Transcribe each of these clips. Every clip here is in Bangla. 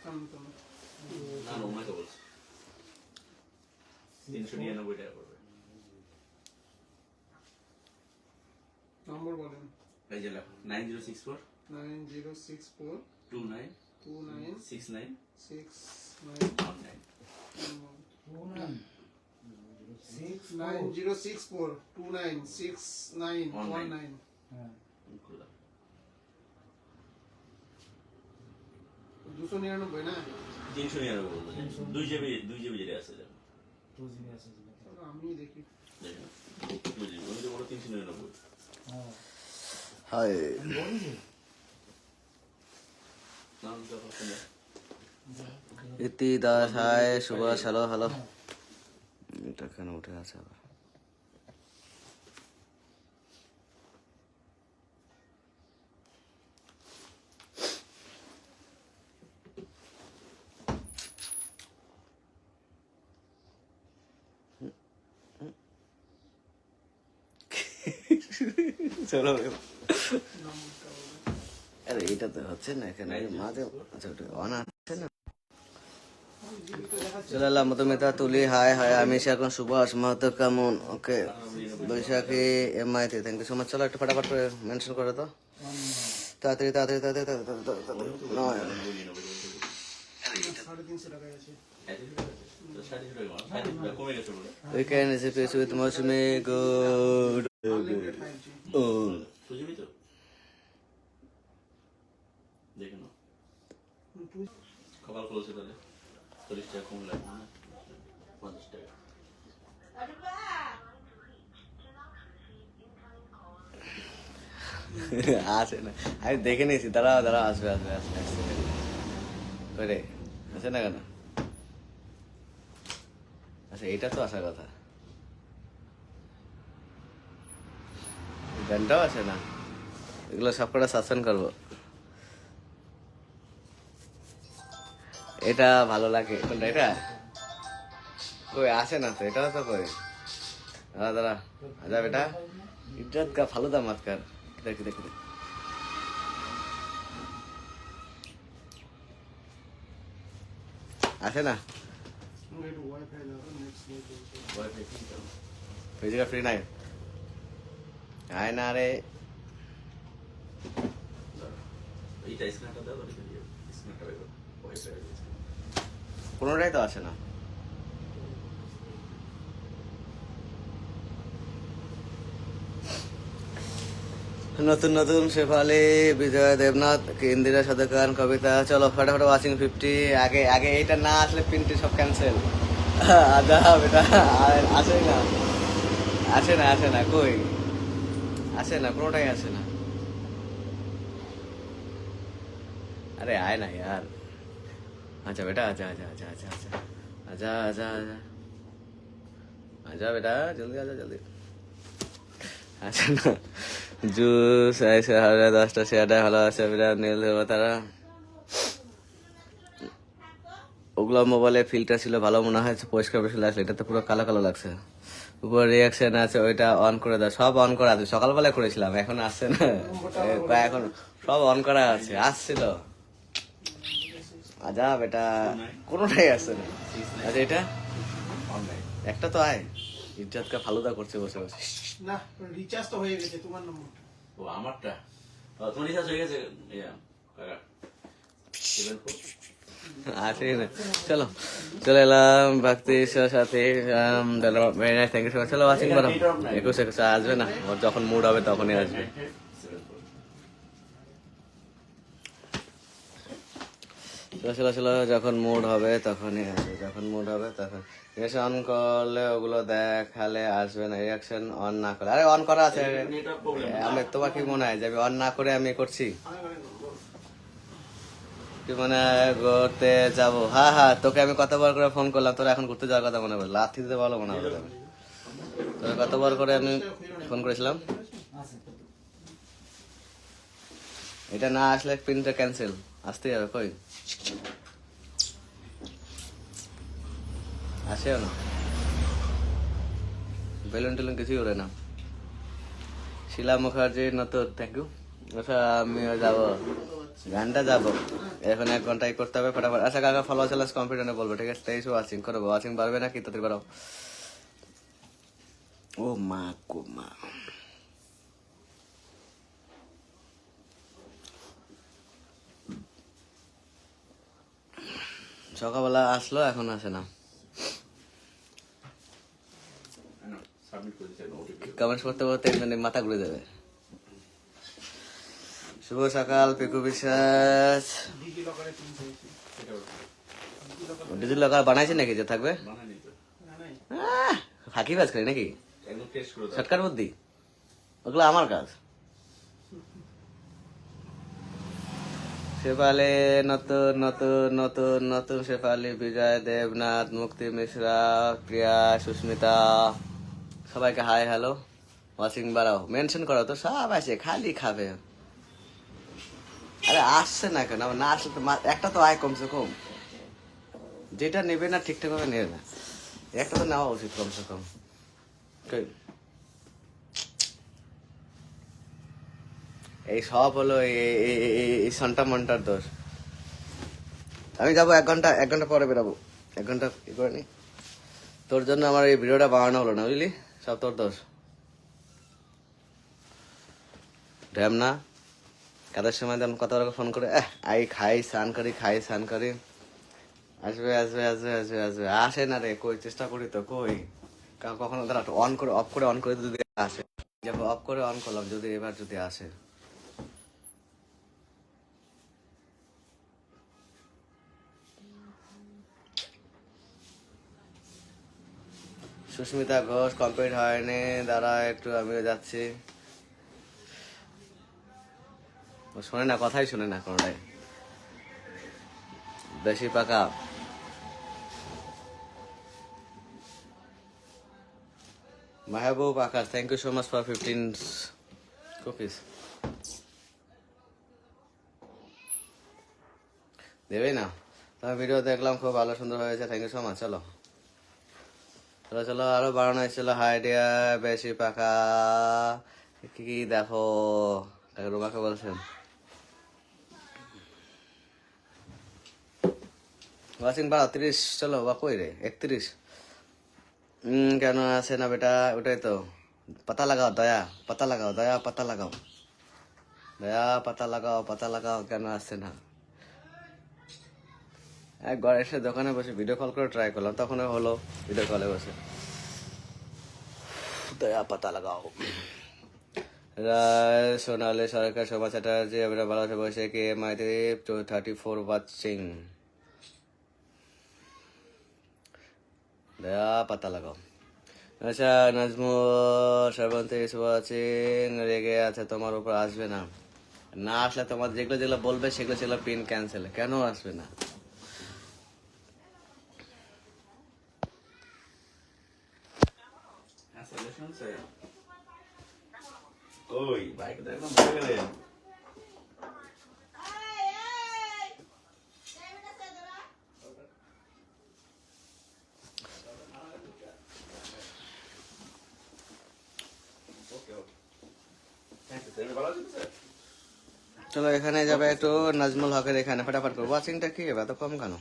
না না ওনাকে বলছি 399 টাকা পড়বে। নম্বর বলেন। এই যে লেখো 9064 9064 29 29 69 69 19 9064 29 69 19 299 না 399 বলবো 2 জিবি যেটা আছে দেখো 2 জিবি আছে আমি দেখি দেখো 2 জিবি ওই তো বড় 399 হ্যাঁ হাই বলছি নাম দেখো শুনে Iti Das hi Subhash hello hello এটা কেন উঠে আছে আবার চলো আরে এটা তো হচ্ছে না এখানে মাঝে আচ্ছা ওটা অন আছে না চলে এলাম মধুমিতা তুলি হাই হাই আমি এখন সুভাষ মাহাতো কেমন ওকে বৈশাখী এমআইতে থ্যাংক ইউ সো মাচ চলো একটু ফটাফট করে মেনশন করে তো তাড়াতাড়ি তাড়াতাড়ি তাড়াতাড়ি তাড়াতাড়ি নয় 350 টাকা আছে কমে গেছে বলে weekend is a place with Mosmi good unlimited 5G oh বুঝবি তো দেখে নাও কপাল খুলেছে তাহলে 40 টাকা কম লাগবে না 50 টাকা আসে না আমি দেখে নিয়েছি দাঁড়াও দাঁড়াও আসবে আসবে আসবে আসবে করে আসে না কেন আচ্ছা এইটা তো আসার কথা গানটাও আছে না এগুলো সব কটা সাসপেন্ড করবো এটা ভালো লাগে কোনটা এটা কই আসে না তো এটাও তো কই দাঁড়া দাঁড়া আজা বেটা ইজ্জত কা ফালুদা মত কর দেখি দেখি আসে না একটু ওয়াইফাই লাগাও নেক্সট ওয়াইফাই কি দাও ফিজিক্যাল ফ্রি নাই আয় না রে এইটা স্ক্রিনটা দাও আর স্ক্রিনটা বের করো ওয়াইফাই কোনোটাই তো আসে না নতুন নতুন শেফালি বিজয় দেবনাথ ইন্দিরা সদকান কবিতা চলো ফটাফট ওয়াচিং 50 আগে আগে এটা না আসলে পিনটি সব ক্যান্সেল আদা বেটা আসে না আসে না আসে না কই আসে না কোনোটাই আসে না अरे आए ना यार आजा बेटा आजा आजा आजा आजा आजा आजा आजा आजा आजा बेटा जल्दी आजा जल्दी আচ্ছা না জুস আইসে 10টা শেয়ারটা ভালো আছে বিরাট নীল দেবো তারা ওগুলো মোবাইলে ফিল্টার ছিল ভালো মনে হয় পরিষ্কার বেশি লাগছে এটা তো পুরো কালো কালো লাগছে উপর রিয়াকশন আছে ওইটা অন করে দাও সব অন করা আছে সকালবেলা করেছিলাম এখন আসছে না এখন সব অন করা আছে আসছিল আজা বেটা কোনোটাই আসছে না আচ্ছা এটা একটা তো আয় ইজ্জত কা ফালুদা করছে বসে বসে না রিচার্জ তো হয়ে গেছে তোমার নম্বর ও আমারটা তোমার রিচার্জ হয়ে গেছে ইয়া কাকা 74 আসে না চলো চলে এলাম ভক্তির সাথে very nice thank you so much চলো ওয়াচিং করো 21 আসবে না ওর যখন মুড হবে তখনই আসবে চলো চলো যখন মুড হবে তখনই আসবে যখন মুড হবে তখন রিয়াকশন অন করলে ওগুলো দেখালে আসবে না রিয়াকশন অন না করলে আরে অন করা আছে আমি তোমার কি মনে হয় যে আমি অন না করে আমি করছি কি মনে হয় ঘুরতে যাবো হ্যাঁ হ্যাঁ তোকে আমি কতবার করে ফোন করলাম তোরা এখন ঘুরতে যাওয়ার কথা মনে হবে লাথি দিতে ভালো মনে হবে তোরা কতবার করে আমি ফোন করেছিলাম এটা না আসলে প্রিন্টটা ক্যান্সেল আসতেই হবে কই আসেও না বেলুন টেলুন কিছুই ওড়ে না শিলা মুখার্জি নতুন থ্যাংক ইউ আচ্ছা আমিও যাবো গানটা যাবো এখন 1 ঘন্টায় করতে হবে ফটাফট। আচ্ছা কাকা ফলো চ্যালেঞ্জ কমপ্লিট হলে বলবো, ঠিক আছে? 23 ওয়াচিং করবো, ওয়াচিং বাড়বে নাকি তাদের বাড়াও। ও মা গো মা, সকালবেলা আসলো এখন আসে না। সাবমিট করে দিচ্ছি ওটিপি। কমেন্টস করতে করতে মানে মাথা ঘুরে যাবে। শুভ সকাল পিকু বিশ্বাস। ডিজি লকারে পিন হয়েছে। এটা ডিজি লকার বানাইছে নাকি যে থাকবে? বানানি তো। না নাই। ফাঁকিবাজ করে নাকি? একদম টেস্ট করে দাও। শর্টকাট বুদ্ধি, ওগুলো আমার কাজ। শেফালি নতুন নতুন নতুন নতুন শেফালি, বিজয় দেবনাথ, মুক্তি মিশ্রা, প্রিয়া, সুস্মিতা, সবাইকে হাই হ্যালো। ওয়াচিং বাড়াও, মেনশন করো তো, সব আছে খালি খাবে। আরে আসছে না কেন? না আসলে তো একটা তো আয় কমসে কম, যেটা নেবে না ঠিকঠাক ভাবে নেবে না, একটা তো নেওয়া উচিত কমসে কম। কই? এই সব হলো এই সন্টা মন্টার দোষ। আমি যাবো 1 ঘন্টা, 1 ঘন্টা পরে বেরাবো। 1 ঘন্টা ই করে নি, তোর জন্য আমার এই ভিডিওটা বানানো হলো না, বুঝলি? সব তোর দোষ। ড্যাম না কাদের সময় আমি কত ফোন করে আই খাই স্নান করি, খাই স্নান করি, আসবে আসবে আসবে আসবে আসবে, আসে না রে। কই চেষ্টা করি তো, কই কখনো দাঁড়া অন করে অফ করে অন করে যদি আসে, যখন অফ করে অন করলাম, যদি এবার যদি আসে। সুস্মিতা ঘোষ কমপ্লিট হয়নি, দাঁড়া একটু আমিও যাচ্ছি। ও শোনে না, কথাই শোনে না কোনোটাই, বেশি পাকা। Mahbub Akash, thank you so much for 15 cookies. দেবে না? তোমার ভিডিও দেখলাম, খুব ভালো সুন্দর হয়েছে, থ্যাংক ইউ সো মাচ। চলো চলো চলো, আরো বাড়ানো হয়েছিল। হাই ডিয়ার বেশি পাকা, কি দেখো রুমাকে বলছেন। ওয়াচিং বাড়াও 30, চলো বা কই রে 31। কেন আসে না বেটা? ওটাই তো, পাতা লাগাও দয়া, পাতা লাগাও দয়া, পাতা লাগাও দয়া, পাতা লাগাও, পাতা লাগাও, কেন আসছে না? একবার এসে দোকানে বসে ভিডিও কল করে ট্রাই করলাম, তখন হলো ভিডিও কলে বসে। দয়া পাতা লাগাও। রায় সোনালী সরকার, শোভা চ্যাটার্জি, আমরা ভালোবাসা বসে কে মাইদেব 34 ওয়াচিং। দয়া পাতা লাগাও। আচ্ছা নাজমুল শ্রাবন্তী ওয়াচিং, রেগে আছে তোমার উপর, আসবে না। না আসলে তোমার যেগুলো যেগুলো বলবে সেগুলো সেগুলো পিন ক্যান্সেল, কেন আসবে না? আসলে শুনছে ওই বাইকটা একদম ভরে গেলেন। ওকে ওকে থ্যাংক ইউ স্যার, ভালো আছেন স্যার? চলো এখানে যাবে একটু নাজমুল হকের, এখানে ফটাফট করবো। ওয়াচিংটা কি এত কম কেন?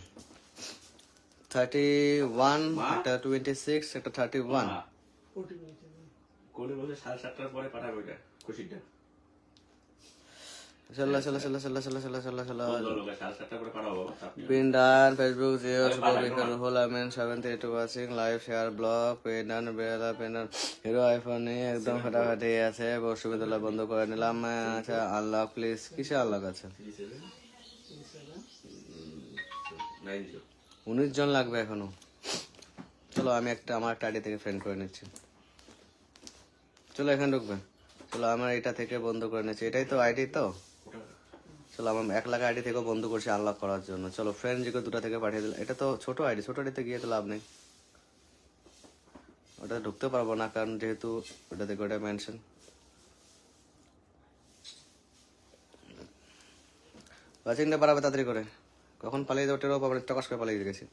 31, একটা 26, একটা 31। ওটিপি হয়েছে। কোলে বসে 7:30টার পরে পাঠাবে ওইটা খুশিটা। চলো চলো চলো চলো চলো চলো চলো চলো। লোক 7:30টার পরে পাঠাবো আপনি। পিন্ডান Facebook Jio সুবিকার Ruhul Amin 72 watching, live share blog পিন্ডান বেলা পিন্ডান হিরো আইফোনে একদম ফাটাফাটি আছে। বসুবিদ্যালয় বন্ধ করে নিলাম। আচ্ছা আনলক প্লিজ, কিসে আনলক আছে? 19 জন লাগবে এখনো। চলো আমি আমার একটা আইডি থেকে ফ্রেন্ড করে নিচ্ছি। চলো এখানে ঢুকবে। চলো আমার এটা থেকে বন্ধ করে নিচ্ছি, এটাই তো আইডি তো। চলো আমার 1 লাখ আইডি থেকেও বন্ধ করছি আনলক করার জন্য। চলো ফ্রেন্ড জিকে 2টা থেকে পাঠিয়ে দিলাম। এটা তো ছোট আইডি, ছোট আইডিতে গিয়ে তো লাভ নেই, ওটা ঢুকতে পারবো না কারণ যেহেতু ওটা থেকে ওটা মেনশন। ওয়াচিংটা বাড়াবে তাড়াতাড়ি করে, কখন পালিয়ে যাবো টেরও পাবেন, টকাশ করে পালিয়ে গেছি।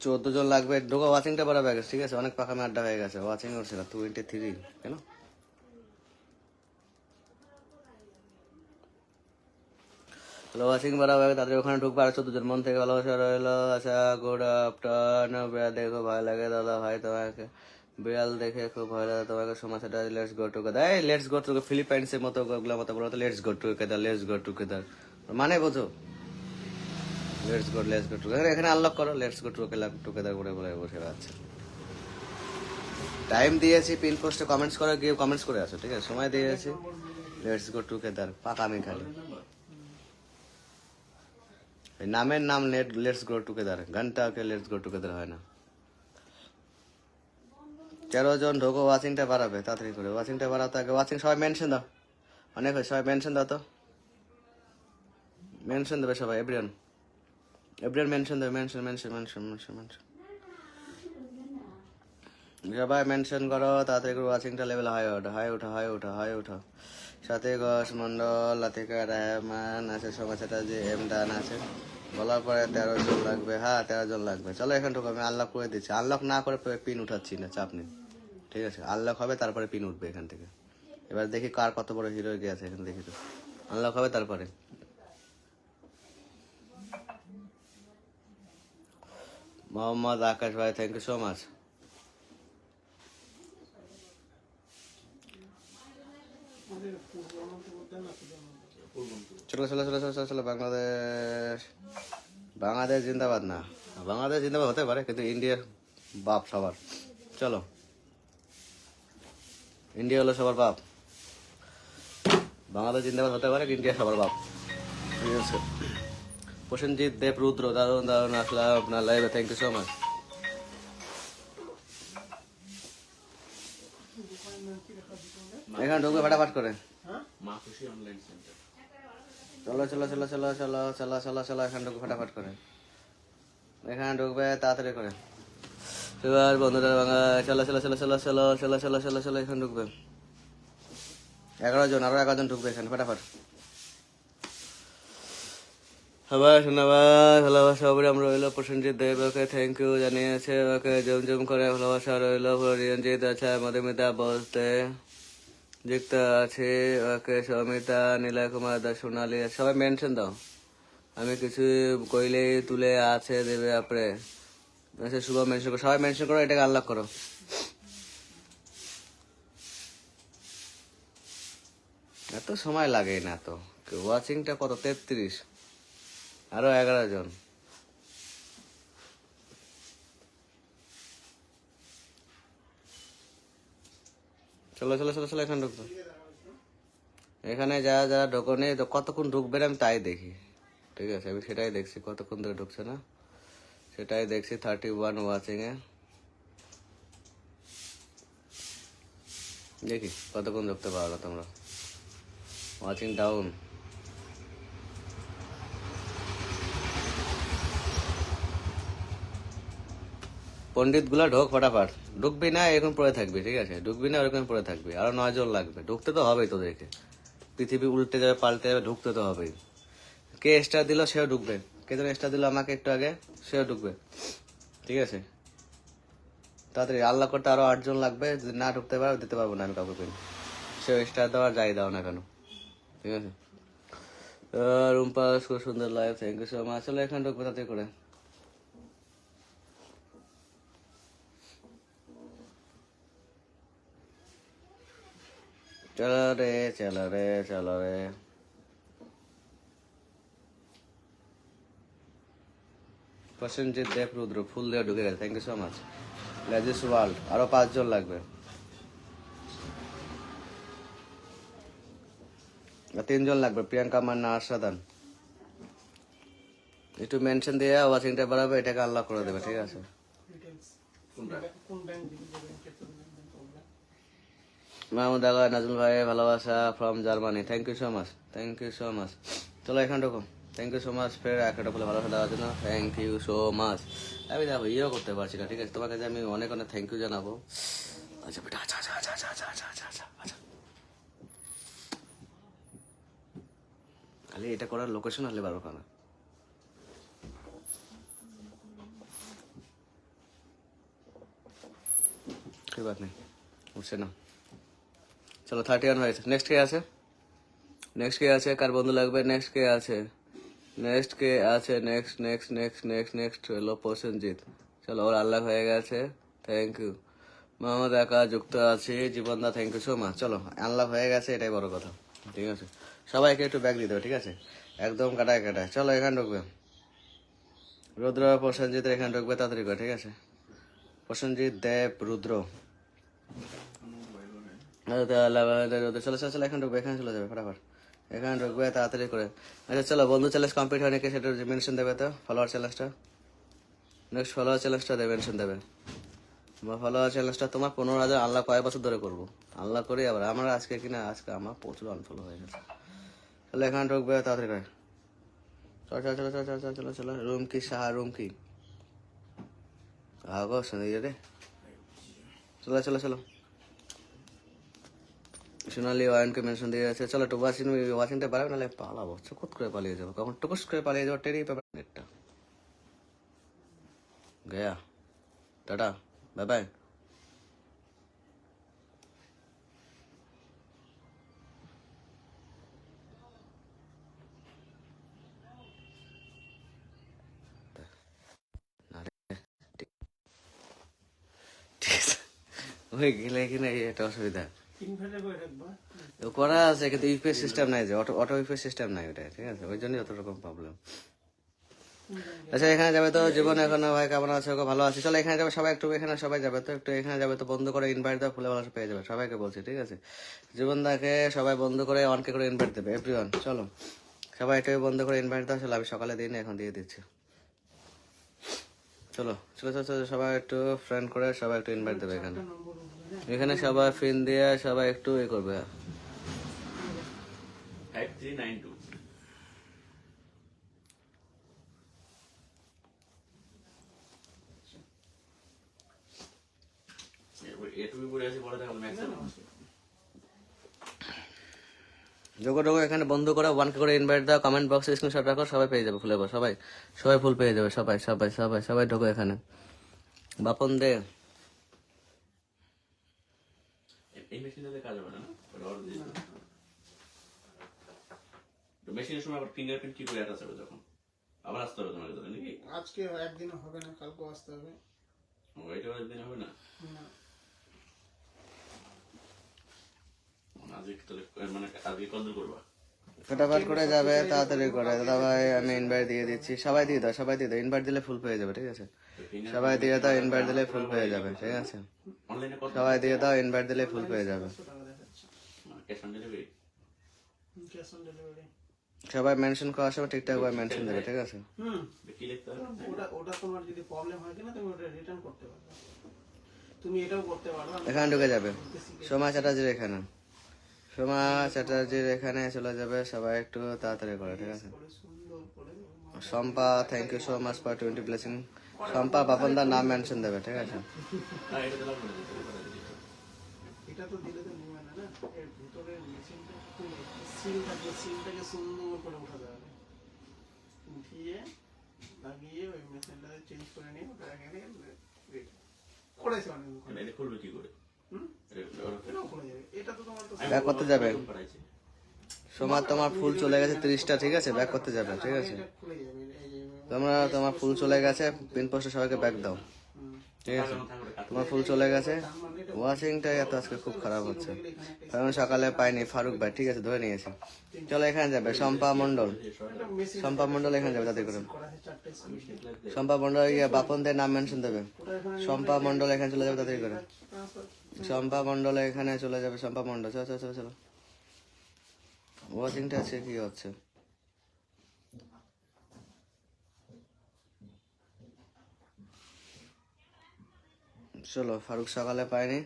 চোদ্দ জন লাগবে, ঢোকা ওয়াচিংটা বাড়াবে আগে, ঠিক আছে? অনেক পাখামে আড্ডা হয়ে গেছে, ওয়াচিং করছে না 23 কেন? হ্যালো ওয়াচিং বাড়াবে, তাদের ওখানে ঢুকবে আর 14 জন। মন থেকে ভালোবাসা রইলো। আচ্ছা, গুড আফটারনুন। বিড়াল দেখে খুব ভয় লাগে দাদা ভাই তোমাকে, বিড়াল দেখে খুব ভয় লাগে তোমাকে। সমস্যাটা লেটস গো টুগেদার। এই লেটস গো টুগেদার ফিলিপাইন্সের মতো ওগুলোর মতো বলো তো, let's go together, let's go together মানে বোঝো? Let's go together. এখানে আনলক করো, লেটস গো টুগেদার করে বলে বসে আছে। টাইম দিয়েছি, পিন পোস্টে কমেন্টস করে গিয়ে কমেন্টস করে আসো, ঠিক আছে? সময় দিয়েছি। লেটস গো টুগেদার পাকামি খালি। এই নামের নাম লেটস গো টুগেদার, গানটাকে লেটস গো টুগেদার হয় না। 13 জন ঢোকো, ওয়াচিংটা বাড়াবে তাড়াতাড়ি করে। ওয়াচিংটা বাড়াতে আগে ওয়াচিং সবাই মেনশন দাও। অনেক হয়, সবাই মেনশন দাও তো। মেনশন দেবে সবাই, এভরিওয়ান মেনশন দেবে। মেনশন সবাই মেনশন করো তাড়াতাড়ি করে। ওয়াচিংটা লেভেল হাই ওঠা। সাথে ঘোষ মন্ডল, লাতিকা রহমান আছে, সমাচারটা যে এম ডান আছে। বলার পরে 13 জন লাগবে। হ্যাঁ 13 জন লাগবে। চলো এখান থেকে আমি আনলক করে দিচ্ছি। আনলক না করে পিন উঠাচ্ছি না, চাপ নেই, ঠিক আছে? আনলক হবে তারপরে পিন উঠবে এখান থেকে। এবার দেখি কার কত বড় হিরো গিয়ে আছে এখানে, দেখি তো। আনলক হবে তারপরে। মোহাম্মদ আকাশ ভাই, থ্যাংক ইউ সো মাচ। আমাদের পূর্ব অনন্ত বলতে না চলো বাংলাদেশ জিন্দাবাদ। না, বাংলাদেশ জিন্দাবাদ হতে পারে, কিন্তু ইন্ডিয়ার বাপ সবার। চলো, ইন্ডিয়া হলো সবার বাপ। বাংলাদেশ জিন্দাবাদ হতে পারে, ইন্ডিয়া সবার বাপ, ঠিক আছে? প্রসেনজিৎ দেব রুদ্র, দারুণ আসলাম আপনার লাইভে, থ্যাংক ইউ সো মাচ। এখানে ঢুকবে ফাটাফাট করে। মা খুশি অনলাইন সেন্টার। চলো এখানে ঢুকবে ফাটাফাট করে। এখানে ঢুকবে তাড়াতাড়ি করে। এবার বন্ধুরা বাংলা, চলো এখানে ঢুকবে 11 জন, আরো 11 জন ঢুকবে এখানে ফাটাফাট। সবাই ধন্যবাদ, ভালোবাসা অবিরাম রইলো। প্রসেনজিৎ দেব ওকে থ্যাংক ইউ জানিয়েছে, ওকে জম করে ভালোবাসা রইলো। রিয়ঞ্জিৎ আচ্ছা, মধুমিতা বলতে যুক্ত আছে, ওকে। সৌমিতা, নীলয় কুমার দাস, সোনালী, সবাই মেনশন দাও। আমি কিছু কইলেই তুলে আছে দেবে আপরে। আচ্ছা, শুভ মেনশন করো, সবাই মেনশন করো, এটাকে আনলক করো। এত সময় লাগে না তো। ওয়াচিংটা কত? 33, আরো 11 জন। চলো এখানে ঢুকবো। এখানে যারা ঢোকনে, কতক্ষণ ঢুকবেন আমি তাই দেখি, ঠিক আছে? আমি সেটাই দেখছি, কতক্ষণ ধরে ঢুকছে না সেটাই দেখছি। 31 ওয়াচিং এ দেখি কতক্ষণ ঢুকতে পারলো তোমরা। Watching down. পন্ডিত গুলা ঢোক ফাটাফাট। ঢুকবি না এখন পড়ে থাকবি, ঠিক আছে? ঢুকবি না ওরকম পড়ে থাকবি। আরো 9 জন লাগবে। ঢুকতে তো হবেই তোদেরকে, পৃথিবী উল্টে যাবে, পাল্টে যাবে, ঢুকতে তো হবেই। কে স্টার দিল সেও ঢুকবে। কে যেন স্টার দিল আমাকে একটু আগে, সেও ঢুকবে, ঠিক আছে? তাড়াতাড়ি আল্লাহ করতে আরো 8 জন লাগবে। যদি না ঢুকতে পারো দিতে পারবো না আমি কাউকে পিন। সেও স্টার দেওয়া যাই দাও না কেন, ঠিক আছে? রুম্পা খুব সুন্দর live, thank you so much. চলো এখানে ঢুকবে তাড়াতাড়ি করে। চলো রে। প্রসেনজিৎ দেব রুদ্র ফুল দিয়ে ঢুকে গেছে, thank you so much. Legis World, আরো 5 জন লাগবে। 3 জন লাগবে। প্রিয়াঙ্কা মান্না, আশাদান, একটু মেনশন দিয়ে ওয়াচিংটা বাড়াবে, এটাকে আল্লাহ করে দেবে, ঠিক আছে? ডিটেইলস কোনটা? কোন ব্যাংক দিবে ক্যাপিটাল ব্যাংক। মাহমুদ আগা, নাজমুল ভাই ভালোবাসা from Germany, thank you so much. চলো এখানে ঢোকো, থ্যাংক ইউ সো মাচ। ফের একটা বলে ভালোবাসা দেওয়ার জন্য থ্যাংক ইউ সো মাচ। আমি দেখো ইয়েও করতে পারছি না, ঠিক আছে? তোমাকে যে আমি অনেক থ্যাংক ইউ জানাবো। আচ্ছা বেটা, আচ্ছা। খালি এটা করার লোকেশন হলে পারো না। कोई बात नहीं, উঠছে না। চলো 31 হয়েছে। নেক্সট কে আছে? কার বন্ধু লাগবে? নেক্সট কে আছে? নেক্সট কে আছে? Next next next next next হলো প্রসেনজিৎ। চলো, ওর আল্লাহ হয়ে গেছে, থ্যাংক ইউ। মোহাম্মদ একা যুক্ত আছে, জীবনদা থ্যাংক ইউ সো মাচ। চলো, আল্লাহ হয়ে গেছে, এটাই বড় কথা। ঠিক আছে, সবাইকে একটু ব্যাগ দিয়ে দেবে, ঠিক আছে, একদম কাটায় কাটায়। চলো, এখানে ঢুকবে রুদ্র, প্রসেনজিতের এখানে ঢুকবে, তাড়াতাড়ি করে, ঠিক আছে। প্রসেনজিৎ, দেব, রুদ্র, চলো চলো চলো, এখানে ঢুকবে, এখানে চলে যাবে ফটাফট, এখানে ঢুকবে তাড়াতাড়ি করে। আচ্ছা চলো, বন্ধু চ্যালেঞ্জ কমপ্লিট হয়নি, কে সেটা মেনশন দেবে তো, ফলোয়ার চ্যালেঞ্জটা, নেক্সট ফলোয়ার চ্যালেঞ্জটা দেবে, মেনশন দেবে। আমার ফলোয়ার চ্যালেঞ্জটা তোমার 15,000 আল্লাহ কয়েক বছর ধরে করবো, আল্লাহ করি আবার। আমার আজকে কিনা, আজকে আমার প্রচুর আনফলো হয়ে গেছে। চলো, এখানে ঢুকবে তাড়াতাড়ি করে, চলো চলো চলো চলো চলো চলো চলো। রুম কি সাহা, রুম কি আগো শুনে রে, চলো চলো চলো। সোনালি ওয়াইনকে মেনশন দিয়ে আছে। চলো, একটু ওয়াচিংটা পারবে, নাহলে পালাবো, চুকুত করে পালিয়ে যাবো, কখন টুকুস করে পালিয়ে যাবো, টেরি পেপার নেটটা গয়া। Tata, bye bye. ঠিক আছে, ওই গেলে কিনা এই একটা অসুবিধা। ইনভার্টার করে রাখবা। ও করা আছে, কিন্তু ইউপিএস সিস্টেম নাই, যে অটো অটো ইউপিএস সিস্টেম নাই ওটা, ঠিক আছে, ওই জন্যই অত রকম প্রবলেম। আচ্ছা, এখানে যাবে তো জীবন, এখন ভাই কেমন আছে? ওকে ভালো আছে। চলো, এখানে যাবে সবাই, একটু এখানে সবাই যাবে তো, একটু এখানে যাবে তো, বন্ধ করে ইনভাইট দাও, ফুলে ভালো পেয়ে যাবে, সবাইকে বলছি, ঠিক আছে। জীবনদাকে সবাই বন্ধ করে অনকে করে ইনভাইট দেবে, এভরিওয়ান। চলো, সবাই একটু বন্ধ করে ইনভাইট দাও। চলো, আমি সকালে দিই না, এখন দিয়ে দিচ্ছি। চলো চলো চলো চলো, সবাই একটু ফ্রেন্ড করে সবাই একটু ইনভাইট দেবে এখানে, নম্বর উঠবে, এখানে সবাই ফ্রেন্ড দিয়ে সবাই একটু এ করবে। 5392 এটুকু করে আছে, পরে দেখাবো ম্যাক্সিমাম। যোগো যোগো, এখানে বন্ধ করে ওয়ানকে করে ইনভাইট দাও, কমেন্ট বক্সে স্ক্রিনশট রাখো, সবাই পেয়ে যাবে, ফুলে সবাই সবাই ফুল পেয়ে যাবে, সবাই সবাই সবাই সবাই ঢোকো এখানে। বাপন দে, এই মেশিনটাতে কাজ হবে না, মেশিনের সময় আবার ফিঙ্গারপ্রিন্ট কি করে অ্যাটাচ হবে, তখন আবার আসতে হবে তোমার কাছে নাকি? আজকে একদিন হবে না, কালকে আসতে হবে। ওইটা একদিন হবে না, না, আজকে তাহলে মানে আজকে কত করবা? ফটাফট করে যাবে, তাড়াতাড়ি করে। দাদা ভাই, আমি ইনভাইট দিয়ে দিচ্ছি, সবাই দিয়ে দাও, সবাই দিয়ে দাও, ইনভাইট দিলে ফুল পেয়ে যাবে, ঠিক আছে, সবাই দিয়ে দাও, ইনভাইট দিলে ফুল পেয়ে যাবে, ঠিক আছে, অনলাইনে কত? সবাই দিয়ে দাও, ইনভাইট দিলে ফুল পেয়ে যাবে। 500 টাকা দেখাচ্ছে। Cash on delivery? Cash on delivery. সবাই মেনশন করার সময় ঠিকঠাক ভাবে মেনশন দেবে, ঠিক আছে। কি লিখতে হবে? ওটা তোমার যদি প্রবলেম হয় কিনা, তুমি ওটা রিটার্ন করতে পারবে। তুমি এটাও করতে পারো। এখানে ঢুকে যাবে, সোমা চ্যাটার্জির এখানে, সোমা চ্যাটার্জির এখানে চলে যাবে, সবাই একটু তাড়াতাড়ি করে, ঠিক আছে। করে সুন্দর করে Shampa, thank you so much for 20 blessing. Shampa, বাপনদার নাম মেনশন দেবে, ঠিক আছে। না, এটা তো লাগবে না, এটা তো দিলে তো নিবে না, না এর ভিতরে মেশিনটা খুলে সিলটাকে সুন্দর করে উঠাতে হবে, উঠিয়ে লাগিয়ে ওই মেশিনটাকে চেঞ্জ করে নিয়ে ওটা এখানে করেছে অনেক। এটা খুলবে কি করে? এটাও খুলে যাবে, এটা তো তোমার তো ব্যাক করতে যাবে, পাঠাইছে। সোমা তোমার ফুল চলে গেছে 30টা, ঠিক আছে, ব্যাক করতে যাবে, ঠিক আছে। এটা খুলে যাবে, এই যে তোমার ফুল চলে গেছে, পিন পোস্টে সবাইকে ব্যাক দাও, ঠিক আছে। তোমার ফুল চলে গেছে। ওয়াশিংটা এত আজকে খুব খারাপ হচ্ছে, কারণ সকালে পাইনি ফারুক ভাই, ঠিক আছে, ধরে নিয়েছি। চলো, এখানে যাবে শম্পা মন্ডল, শম্পা মন্ডল এখানে যাবে, তাদের করে করা আছে 4টা স্ক্রিন। শম্পা মন্ডল বাপনদের নাম মেনশন দেবে, শম্পা মন্ডল এখানে চলে যাবে, তাদের করে শম্পা মন্ডল এখানে চলে যাবে, শম্পা মন্ডল, চলো চলো চলো চলো। ওয়াচিংটা আছে কি হচ্ছে, চলো, ফারুক সকালে পায়নি,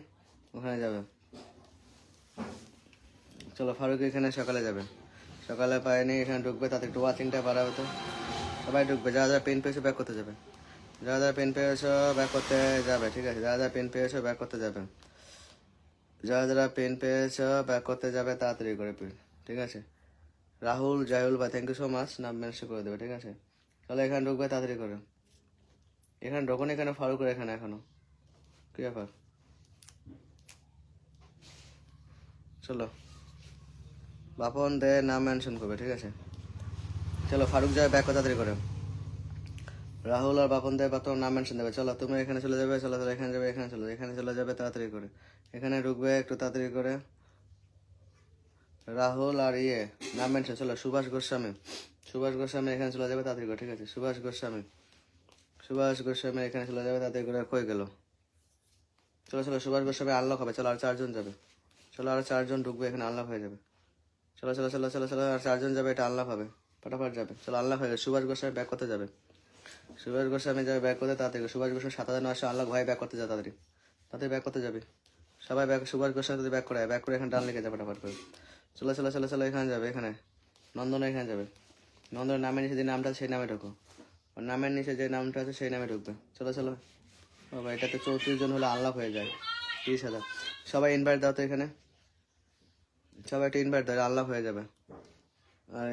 ওখানে যাবে, চলো, ফারুক এখানে সকালে যাবে, সকালে পায়নি, এখানে ঢুকবে, তাতে একটু ওয়াচিংটা বাড়াবে তো, সবাই ঢুকবে, যারা যারা পেন পেয়েছো ব্যাক করতে যাবে, যারা যারা পেন পেয়েছো ব্যাক করতে যাবে, ঠিক আছে, যারা যারা পেন পেয়েছো ব্যাক করতে যাবে, যারা যারা পেন পেয়েছো ব্যাক করতে যাবে, তাড়াতাড়ি করে পেন, ঠিক আছে। রাহুল জাহুল ভাই, থ্যাংক ইউ সো মাচ, নাম মেনশন করে দেবে, ঠিক আছে। চলো, এখানে ঢুকবে, তাড়াতাড়ি করে, এখানে ঢোকো, এখানে ফারুকের এখানে এখনো কি ব্যাপার, চলো, বাপন দে নাম মেনশন করবে, ঠিক আছে। চলো ফারুক যাবে ব্যাক তাড়াতাড়ি করে। রাহুল আর বাপন দেয় বা তোমার নাম মেনশন দেবে। চলো তুমি এখানে চলে যাবে, চলো চলো এখানে যাবে, এখানে চলো, এখানে চলে যাবে তাড়াতাড়ি করে, এখানে ঢুকবে একটু তাড়াতাড়ি করে। রাহুল আর নাম মেনশন, চলো সুভাষ গোস্বামী, সুভাষ গোস্বামী এখানে চলে যাবে তাড়াতাড়ি করে, ঠিক আছে সুভাষ গোস্বামী, সুভাষ গোস্বামী এখানে চলে যাবে তাড়াতাড়ি করে। কই গেল? চলো চলো সুভাষ গোস্বামী আনলক হবে, চলো আর 4 জন যাবে, চলো আর 4 জন ঢুকবে এখানে, আনলক হয়ে যাবে। চলো চলো চলো চলো চলো আর 4 জন যাবে, এটা আনলক হবে, ফটাফট যাবে, চলো আনলক হয়ে গেছে। সুভাষ গোস্বামী ব্যাক করতে যাবে, সুভাষ গোস্বামী যাবে ব্যাক করতে তাড়াতাড়ি। সুভাষ গোস্বামী 7,900 আনলক ভাই ব্যাক করতে যা তাড়াতাড়ি, তাড়াতাড়ি ব্যাক করতে যাবে সবাই। ব্যাক সুভাষ গোস্বামী যদি ব্যাক করে এখানে ডান লিখে যাবে ফটাফট করে। চলো চলো চলো চলো এখানে যাবে, এখানে নন্দন এখানে যাবে। নন্দনের নামের নিচে যে নামটা আছে সেই নামে ঢোকো, ওর নামের নিচে যে নামটা আছে সেই নামে ঢুকবে। চলো চলো বাবা, এটাতে 34 জন হলে আনলক হয়ে যায় 30,000। সবাই ইনভাইট দাও তো এখানে, সবাই একটু ইনভাইট দাও, আনলক হয়ে যাবে। আর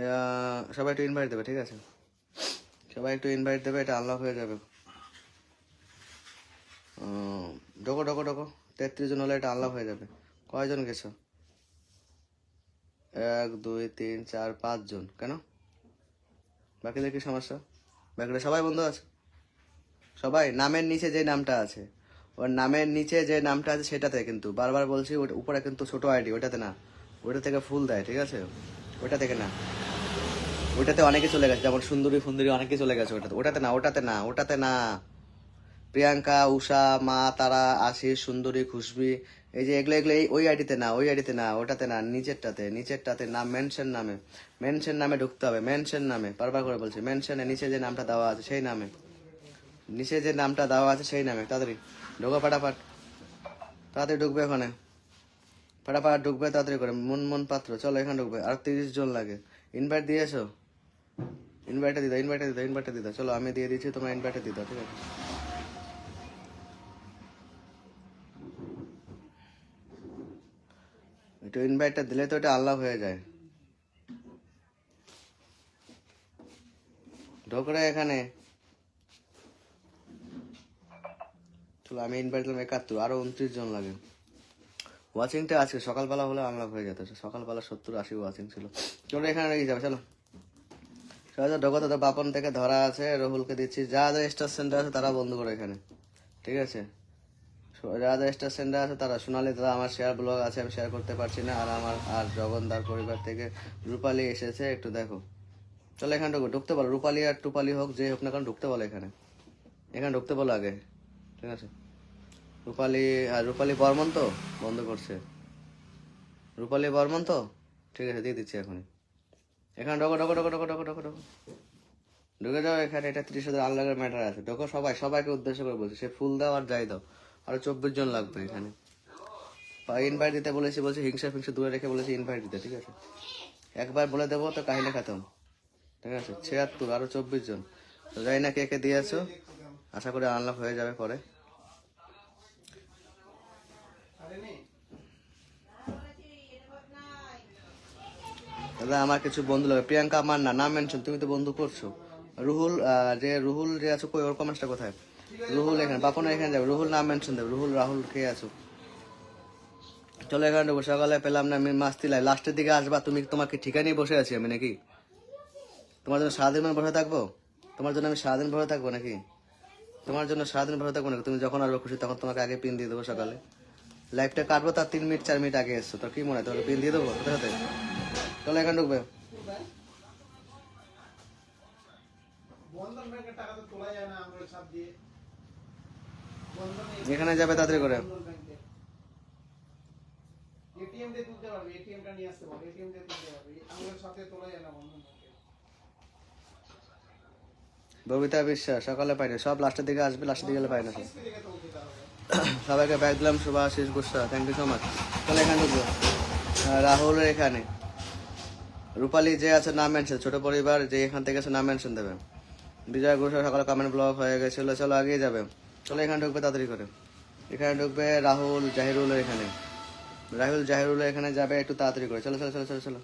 সবাই একটু ইনভাইট দেবে, ঠিক আছে সবাই একটু ইনভাইট দেবে, এটা আনলক হয়ে যাবে। ঢোকো ঢোকো ঢোকো, 33 জন হলে এটা আনলক হয়ে যাবে। কয়জন গেছো? 1 2 3 4 5 জন। কেন বাকিদের কি সমস্যা? বাকিরা সবাই বন্ধু আছে, সবাই নামের নিচে যে নামটা আছে, ওর নামের নিচে যে নামটা আছে সেটাতে, কিন্তু বারবার বলছি ওটা উপরে কিন্তু ছোট আইডি, ওটাতে না, ওটা থেকে ফুল দেয়, ঠিক আছে ওটা থেকে না, ওটাতে অনেকে চলে গেছে, যেমন সুন্দরী ফুন্দরী অনেকে চলে গেছে ওটাতে, ওটাতে না ওটাতে না ওটাতে না। প্রিয়াঙ্কা, উষা, মা তারা, আশিস, সুন্দরী, খুশবি, এই যে এগুলো এগুলো ওই আইডিতে না, ওই আইডিতে না, ওটাতে না, নিচেরটাতে নাম মেনশন নামে, মেনশন নামে ঢুকতে হবে, মেনশন নামে বারবার করে বলছি, মেনশনে নিচে যে নামটা দেওয়া আছে সেই নামে, নিচে যে নামটা দেওয়া আছে সেই নামে তাড়াতাড়ি ঢোকো ফটাফট, তাড়াতাড়ি ঢুকবে ওখানে, ফটাফট ঢুকবে তাড়াতাড়ি করে। মুনমুন পাত্র চলো এখানে ঢুকবে, আর 30 জন লাগে। ইনভাইট দিয়েছো? ইনভাইটে দিদা, ইনভাইটে দিদা, ইনভাইটে দিদা, চলো আমি দিয়ে দিচ্ছি, তোমার ইনভাইটে দিদা, ঠিক আছে একটু ইনভাইটটা দিলে তো এটা আনলক হয়ে যায়। ঢোকরে এখানে, চলো আমি ইনভাইট দিলাম 71, আরো 29 জন লাগে। ওয়াচিংটা আজকে সকালবেলা হলে আনলক হয়ে যেত, সকালবেলা 70-80 ওয়াচিং ছিল। চলো এখানে রেখে যাবে, চলো সহজে ঢোকো তো। বাপন থেকে ধরা আছে, রহুলকে দিচ্ছি, যা যা স্টার সেন্টার আছে তারা বন্ধ করো এখানে, ঠিক আছে যা যা স্টার সেন্টার আছে তারা। সোনালি দাদা আমার শেয়ার ব্লগ আছে, আমি শেয়ার করতে পারছি না, আর আমার আর জগনদার পরিবার থেকে রূপালী এসেছে, একটু দেখো। চলো এখানে ঢুকো, ঢুকতে বলো, রূপালী আর টুপালি হোক যে হোক না কারণ ঢুকতে বলো এখানে, এখানে ঢুকতে বলো আগে, ঠিক আছে রূপালী, আর রূপালী বর্মন তো বন্ধ করছে, রূপালী বর্মন তো, ঠিক আছে দিয়ে দিচ্ছি এখনই। এখানে ঢোকো ঢোকো ঢোকো ঢোকো ঢোকো ঢোকো ঢোকো ঢুকে যাও এখানে, এটা 30,000 আনলকের ম্যাটার আছে। ঢোকো সবাই, সবাইকে উদ্দেশ্য করে বলছি, সে ফুল দাও আর যাই দাও, আরো 24 জন লাগবে এখানে। ইনভাইট দিতে বলেছি, বলছি হিংসা ফিংসা দূরে রেখে বলেছি ইনভাইট দিতে, ঠিক আছে একবার বলে দেবো তো কাহিনী খাতম, ঠিক আছে 76, আরো 24 জন। তো জানি না কে কে দিয়েছো, আশা করি আনলক হয়ে যাবে পরে। দাদা আমার কিছু বন্ধু লাগবে, প্রিয়াঙ্কা আমার না, নাম মেনশন, তুমি তো বন্ধু করছো। রুহুল, রুহুল যে আছো কই, ওর কমেন্টসটা কোথায়? রুহুল এখানে, বাপনের এখানে যাবে, রুহুল নাম মেনশন দেবে, রুহুল রাহুল কে আছো? চলো এখানে ঢুকো, সকালে পেলাম না আমি মাস্তি লাই, লাস্টের দিকে আসবা তুমি, তোমাকে ঠিকানায় বসে আছি আমি নাকি? তোমার জন্য সারাদিন বসে থাকবো? তোমার জন্য আমি সারাদিন বসে থাকবো নাকি? তোমার জন্য সারাদিন বসে থাকবো নাকি? তুমি যখন আসবে খুশি তখন তোমাকে আগে পিন দিয়ে দেবো। সকালে লাইভটা কাটবো তার 3 মিনিট 4 মিনিট আগে এসছো, তোর কি মনে হয় তোমাকে পিন দিয়ে দেবো সাথে সাথে? চলো এখানে ঢুকবে, বন্ধন ব্যাংকের টাকা তো তোলা যায় না আমরা সব দিয়ে, এখানে যাবে তাড়াতাড়ি করে। এটিএম দিয়ে তুলতে পারবে, এটিএমটা নিয়ে আসতে পারবে, এটিএম দিয়ে তুলতে পারবে, আমাদের সাথে তোলা যায় না বন্ধন ব্যাংকে। ববিতা বিশ্বাস সকালে পাইনি, সব লাস্টের দিকে আসবে, লাস্টের দিকে গেলে পাই না সব। কিস্তি থেকে তুলতে হবে। সবাইকে ব্যাগ দিলাম, Subhashis Gusa, thank you so much. চলো এখানে ঢুকবো, রাহুল এখানে, রূপালী যে আছে নাম মেনশন, ছোট পরিবার যে এখান থেকে আছে নাম মেনশন দেবে। বিজয় ঘোষ সকালে কমেন্ট ব্লক হয়ে গেছিলো, চলো আগিয়ে যাবে। চলো এখানে ঢুকবে তাড়াতাড়ি করে, এখানে ঢুকবে রাহুল জাহিরুল এখানে, রাহুল জাহিরুল এখানে যাবে, একটু তাড়াতাড়ি করে। চলো চলো চলো চলো চলো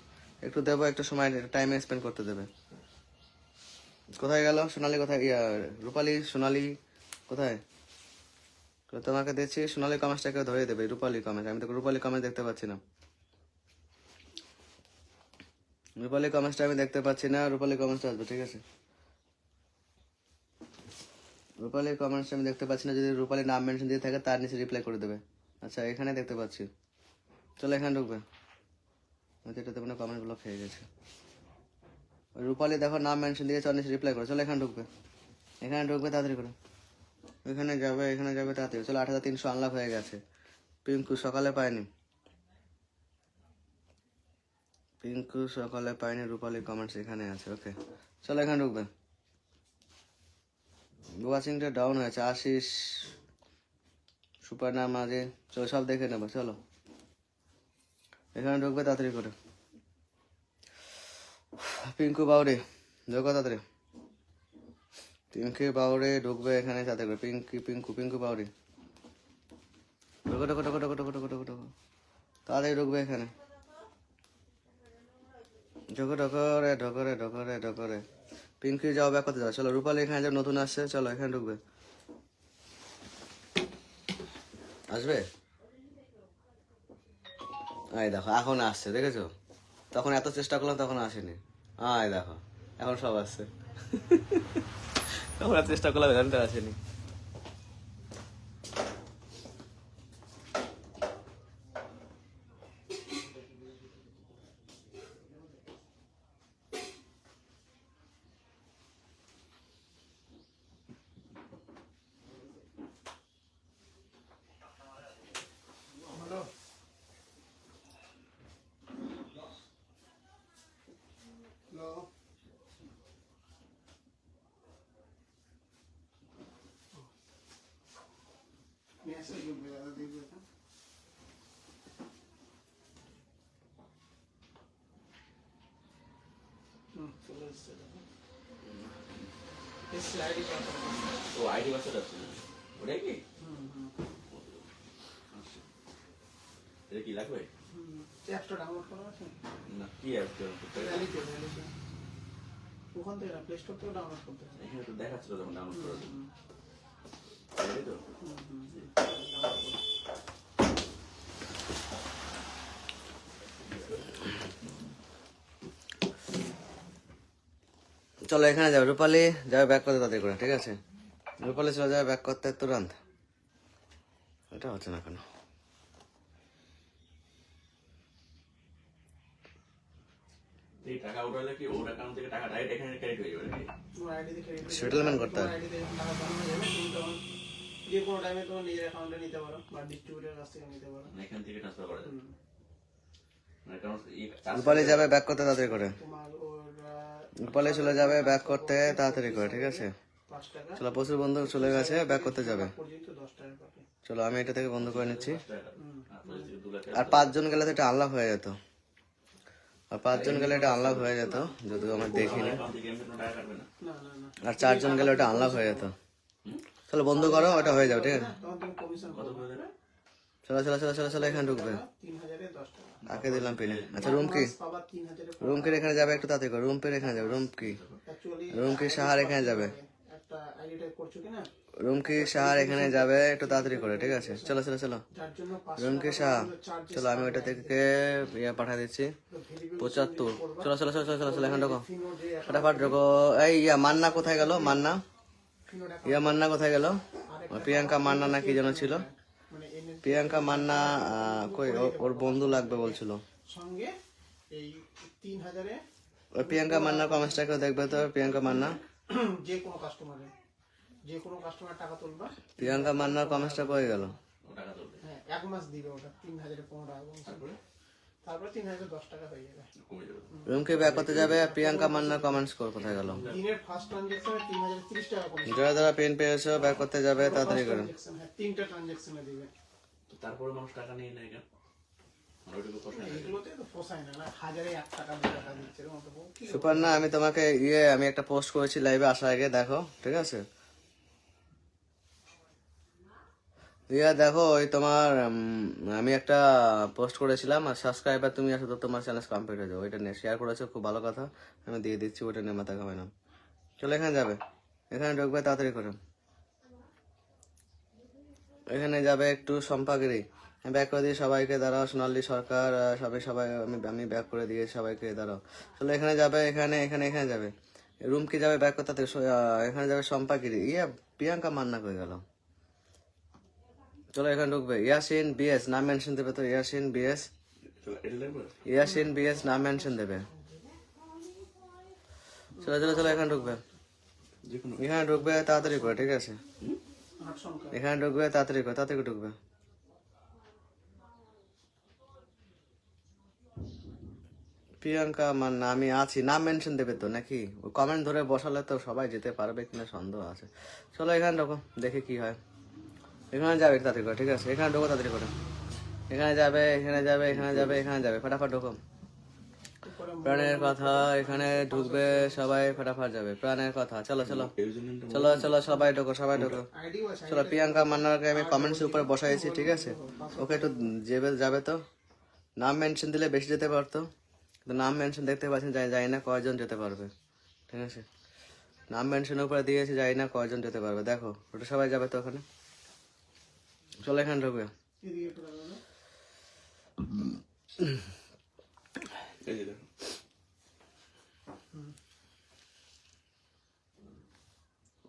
একটু দেবো, একটু সময় টাইম স্পেন্ড করতে দেবে। কোথায় গেল সোনালি, কোথায় রূপালী, সোনালি কোথায়? তোমাকে দেখছি সোনালি কমেন্টটাকে ধরে দেবে, রূপালী কমেন্ট, আমি তো রূপালী কমেন্ট দেখতে পাচ্ছি না। রূপালী কমেন্টসটা আমি দেখতে পাচ্ছি না, রূপালী কমেন্টসটা আসবে, ঠিক আছে? রূপালী কমেন্টস আমি দেখতে পাচ্ছি না, যদি রূপালী নাম মেনশন দিয়ে থাকে তার নিচে রিপ্লাই করে দেবে। আচ্ছা এখানে দেখতে পাচ্ছি, চলো এখানে ঢুকবে। এটাতে কোনো কমেন্ট ব্লক হয়ে গেছে। ওই রূপালী দেখো নাম মেনশন দিয়ে নিচে রিপ্লাই করে, চলো এখানে ঢুকবে, এখানে ঢুকবে তাড়াতাড়ি করে, এখানে যাবে তাড়াতাড়ি। চলো 8300 আনলক হয়ে গেছে। পিঙ্কু সকালে পাইনি, পিঙ্কু সকালে পাইনি, রূপালী কমেন্টস এখানে আছে, ওকে চলো এখানে ঢুকবে। ওয়াচিংটা ডাউন হয়েছে, আশিস সুপার নাম মাঝে, চলো সব দেখে নেবো, চলো এখানে ঢুকবে তাড়াতাড়ি করে। পিঙ্কু বাউরে ঢোকো তাড়াতাড়ি, পিঙ্কু বাউরে ঢুকবে এখানে তাড়াতাড়ি করে। পিঙ্কু বাউরে ঢোকো তাড়াতাড়ি ঢুকবে এখানে, ঢোকো রে। পিঙ্কি যাও, ব্যাক করতে যাও, চলো রূপালী এখানে যাও, নতুন আসছে, চলো এখানে ঢুকবে, আসবে। আয় দেখো এখন আসছে, দেখেছো? তখন এত চেষ্টা করলাম তখন আসেনি, আয় দেখো এখন সব আসছে। তখন এত চেষ্টা করলাম এখানটা আসেনি। হ্যালো, হ্যালো, মেসেজ ঢুকবে, দাদা দেখবে এটা। চলে এসছে দেখো, এসছে আইডি পাসওয়ার্ড। ও আইডি পাসওয়ার্ড আছে, ওটাই কি? এটা কি লাগবে? অ্যাপটা ডাউনলোড করা আছে না কি অ্যাপ? ভ্যালিতে, ওখান থেকে প্লে স্টোর থেকে ডাউনলোড করতে হবে। এখানে তো দেখাচ্ছিল যখন ডাউনলোড করে দিই, তাই তো? চলো এখানে যাবে, রূপালী যাবে ব্যাক করতে তাড়াতাড়ি করে, ঠিক আছে? রূপালী চলে যাবে ব্যাক করতে তুরন্ত। এটা হচ্ছে না কেন? এই টাকা উঠালে কি ওর অ্যাকাউন্ট থেকে টাকা ডাইরেক্ট এখানে ক্রেডিট হয়ে যাবে নাকি? তোমার আইডি থেকে সেটেলমেন্ট করতে হবে। আইডি থেকে টাকা জমা হয়ে যাবে, তুমি তখন যে কোনো টাইমে তোমার নিজের অ্যাকাউন্টে নিতে পারো বা ডিস্ট্রিবিউটরের কাছ থেকে নিতে পারো। মানে এখান থেকে ট্রান্সফার করা যাবে, মানে কারণ রূপালী যাবে ব্যাক করতে তাড়াতাড়ি করে, তোমার ওর রূপালী চলে যাবে ব্যাক করতে তাড়াতাড়ি করে, ঠিক আছে? 5 টাকা চলো প্রচুর বন্ধু চলে গেছে, ব্যাক করতে যাবে। পর্যন্ত 10 টাকা পাবে। চলো আমি এটা থেকে বন্ধ করে নিচ্ছি। আপনার থেকে 2 লাখ আর 5 জন গেলে তো এটা আনলক হয়ে যেত, আর 5 জন গেলে এটা আনলক হয়ে যেত, যদি আমরা দেখিনি। অ্যাকাউন্ট থেকে এমনি কোনো টাকা কাটবে না? না না না, আর 4 জন গেলে ওটা আনলক হয়ে যেত। চলো বন্ধ করো, ওটা হয়ে যাবে, ঠিক আছে? তখন তুমি কমিশন কত করে দেবে? চলো এখানে ঢুকবে। 3000 এ 10 টাকা আগে দিলাম পিনে। আচ্ছা রুম কি? পাবা 3000 এ। রুম কি এখানে যাবে, একটু তাড়াতাড়ি করো। রুম পের এখানে যাবে, রুম কি? অ্যাকচুয়ালি রুম কি সাহার এখানে যাবে, একটা আইডি টাইপ করছো কিনা, রুম কি সাহার এখানে যাবে, একটু তাড়াতাড়ি করে, ঠিক আছে? চলো যার জন্য 500 রুম কি সাহা, চলো আমি ওইটা থেকে ইয়ে পাঠিয়ে দিচ্ছি 75। চলো এখানে ঢোকো, ফটাফট ঢোকো। এই মান্না কোথায় গেল? মান্না মান্না কোথায় গেল? প্রিয়াঙ্কা মান্না না কি যেন ছিল, মানে প্রিয়াঙ্কা মান্না কই? ওর বন্ধু লাগবে বলছিল। সঙ্গে এই 3000 এ ওই প্রিয়াঙ্কা মান্নার কমেন্টসটা কেউ দেখবে তো? প্রিয়াঙ্কা মান্না, যে কোনো কাস্টমার টাকা তুলবা, প্রিয়াঙ্কা মান্নার কমেন্টসটা কই গেল? ও টাকা তুলবে, হ্যাঁ 1 মাস দিবে ওটা 3000 এ 15 টাকা bonus করে। তারপরে 3000 10 টাকা হয়ে যাবে। কমে যাবে। রুমকে ব্যাক করতে যাবে, আর প্রিয়াঙ্কা মান্নার কমেন্টস কোথায় গেল? দিনের ফার্স্ট ট্রানজাকশনে 3030 টাকা করে। যারা পেন পেয়েছো ব্যাক করতে যাবে, তাড়াতাড়ি করে। হ্যাঁ 3টা ট্রানজাকশনে দিবে। তো তারপরে মানুষ টাকা নিয়ে নেয় কেন? মানে ওইটুকু কষ্ট নেই। এগুলোতে তো পোষায় না, না 1000 এ 1 টাকা 2 টাকা দিচ্ছে এর মতো কি। সুপার না, আমি তোমাকে আমি একটা পোস্ট করেছি লাইভে আসার আগে, দেখো, ঠিক আছে? দেখো ওই তোমার আমি একটা পোস্ট করেছিলাম, আর সাবস্ক্রাইবার তুমি আসো তো তোমার চ্যানেল কমপ্লিট হয়ে যাবে, ওইটা নিয়ে শেয়ার করেছো, খুব ভালো কথা, আমি দিয়ে দিচ্ছি, ওইটা নিয়ে মাথা ঘামাই না। চলো এখানে যাবে, এখানে ঢুকবে তাড়াতাড়ি করে, এখানে যাবে একটু সম্পাগিরি, আমি ব্যাক করে দিয়ে সবাইকে দাঁড়াও, সোনালী সরকার সবাই আমি ব্যাক করে দিয়ে সবাইকে দাঁড়াও। চলো এখানে যাবে, এখানে যাবে, রুম কি যাবে ব্যাক করতে, এখানে যাবে সম্পাগিরি, প্রিয়াঙ্কা মান্না করে গেল। চলো এখানে ঢুকবে ইয়াসিন বিএস, নাম মেনশন দেবে তো, ইয়াসিন বিএস, চলো এটা লাগবে। ইয়াসিন বিএস নাম মেনশন দেবে। চলো এখানে ঢুকবে, যে কোনো এখানে ঢুকবে তাড়াতাড়ি করে, ঠিক আছে? 8 সংখ্যা। এখানে ঢুকবে তাড়াতাড়ি করে ঢুকবে। প্রিয়াঙ্কা মান্না আমি আছি, নাম মেনশন দেবে তো নাকি? কমেন্ট ধরে বসালে তো সবাই যেতে পারবে কিনা সন্দেহ আছে। চলো এখানে ঢোকো, দেখি কি হয়। এখানে যাবে তাড়াতাড়ি করে, ঠিক আছে? এখানে ঢোকো তাড়াতাড়ি করে, এখানে যাবে, ফটাফট ঢোকো। উপরে প্রাণের কথা, এখানে ঢুকবে সবাই, ফটাফট যাবে। প্রাণের কথা, চলো সবাই ঢোকো। আইডি ওয়াইজ চলো প্রিয়াঙ্কা মান্নাকে আমি কমেন্টস উপরে বসাইছি, ঠিক আছে? ওকে একটু যাবে তো, নাম মেনশন দিলে বেশি যেতে পারতো, কিন্তু নাম মেনশন দেখতে পাচ্ছেন, জানি না কয়জন যেতে পারবে, ঠিক আছে? নাম মেনশন উপরে দিয়েছি, জানি না কয়জন যেতে পারবে। দেখো ওটা সবাই যাবে তো ওখানে। চলো এখানে ঢুকবে, এদিকে একটু দাঁড়াও। এই যে দেখো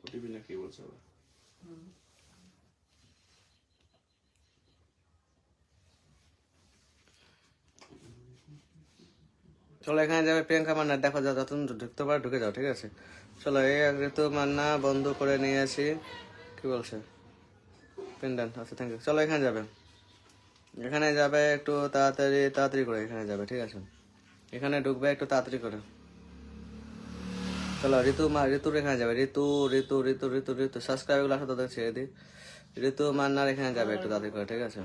ওটিপি না কি বলছে আবার? চলো এখানে যাবে প্রিয়াঙ্কা মান্না, দেখো যতক্ষণ ঢুকতে পারো ঢুকে যাও, ঠিক আছে? চলো এই ঋতু মান্না বন্ধ করে নিয়ে আসি, কি বলছে পেন্ডেন্ট, আচ্ছা থ্যাংক ইউ। চলো এখানে যাবে একটু তাড়াতাড়ি করে, এখানে যাবে, ঠিক আছে? এখানে ঢুকবে একটু তাড়াতাড়ি করে। চলো ঋতুর এখানে যাবে, ঋতু সাবস্ক্রাইব গুলো আসলে তাদের ছেড়ে দিই। ঋতু মান্নার এখানে যাবে একটু তাড়াতাড়ি করে, ঠিক আছে?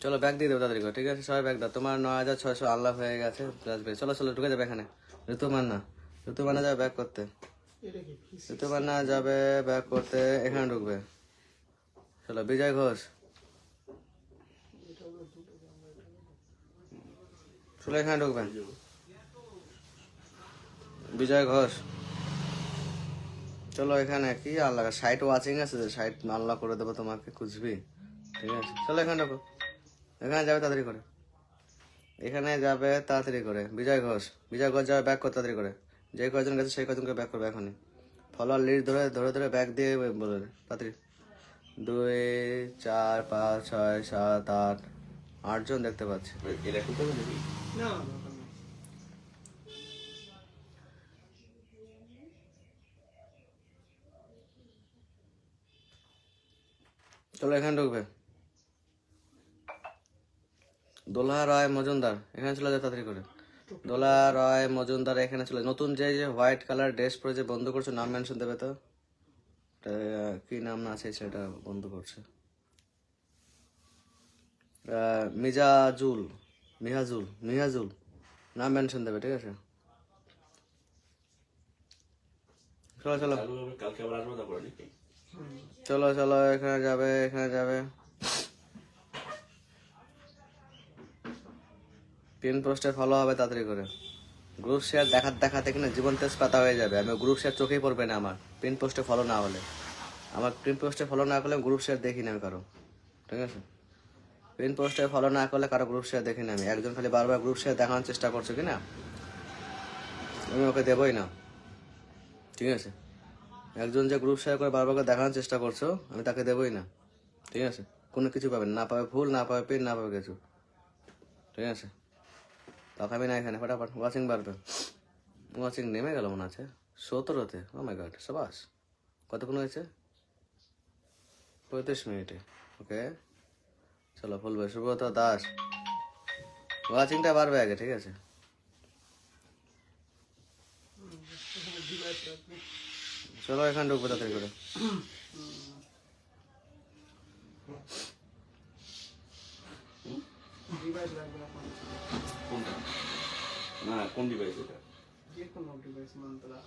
চলো ব্যাগ দিয়ে দেবো তাড়াতাড়ি করে, ঠিক আছে? সবাই ব্যাগ দাও। তোমার 9600 আনলক হয়ে গেছে। চলো ঢুকে যাবে এখানে। ঋতু মান্না যাবে ব্যাগ করতে, এটা কি PC? ঋতু মান্না যাবে ব্যাগ করতে, এখানে ঢুকবে। চলো বিজয় ঘোষ, চলো এখানে ঢুকবে বিজয় ঘোষ। চলো এখানে কি আনলক, সাইট ওয়াচিং আছে, সাইট আনলক করে দেবো তোমাকে, খুঁজবি, ঠিক আছে? চলো এখানে ঢুকো, এখানে যাবে তাড়াতাড়ি করে, এখানে যাবে তাড়াতাড়ি করে। বিজয় ঘোষ যাবে ব্যাক করতে তাড়াতাড়ি করে। যে কয়জন গেছে সেই কয়জনকে ব্যাক করবে এখনই। ফলোয়ার লিড ধরে ব্যাক দিয়ে বলে তাড়াতাড়ি। 2 4 5 6 7 8 8জন দেখতে পাচ্ছি। এটা করতে হবে নাকি? না দরকার নেই। চলো এখানে ঢুকবে। দোলা রায় মজুমদার এখানে চলে যায় তাড়াতাড়ি করে। দোলা রায় মজুমদার এখানে চলে। নতুন যে হোয়াইট কালার ড্রেস পরে যে বন্ধ করছো, নাম মেনশন দেবে তো? কি নাম না আছে সেটা বন্ধ করছে। মিহাজুল নাম মেনশন দেবে, ঠিক আছে? চলো চালু হবে, কালকে আবার আসবো তারপরে নাকি? চলো এখানে যাবে। পিন পোস্টে ফলো হবে তাড়াতাড়ি করে। গ্রুপ শেয়ার দেখাতে কিনা জীবন তেজ পাতা হয়ে যাবে। আমি গ্রুপ শেয়ার চোখেই পড়বে না আমার পিন পোস্টে ফলো না হলে। আমার পিন পোস্টে ফলো না করলে গ্রুপ শেয়ার দেখি না আমি কারো, ঠিক আছে? পিন পোস্টে ফলো না করলে কারো গ্রুপ শেয়ার দেখি না আমি। একজন খালি বারবার গ্রুপ শেয়ার দেখানোর চেষ্টা করছে কিনা, আমি ওকে দেবই না, ঠিক আছে? একজন যে গ্রুপ শেয়ার করে বারবার দেখানোর চেষ্টা করছো, আমি তাকে দেবই না, ঠিক আছে? কোনো কিছু পাবেন না, পাবে ভুল, না পাবে পিন, না পাবে কিছু, ঠিক আছে? তাকাবি না এখানে, ফটাফট ওয়াচিং বাড়বে। ওয়াচিং নেমে গেল মনে আছে 17-তে। ও মাই গড, সাবাস। কতক্ষণ হয়েছে? 35 মিনিটে। ওকে চলো বলবে সুব্রত দাস। ওয়াচিংটা বাড়বে আগে, ঠিক আছে? এখানে ডিভাইস রাখবে। চলো এখানে ঢুকবো তাড়াতাড়ি করে। ডিভাইস রাখবে আপনার। কোনটা? না কোন ডিভাইস এটা? যে কোনো ডিভাইস মন্ত্রা।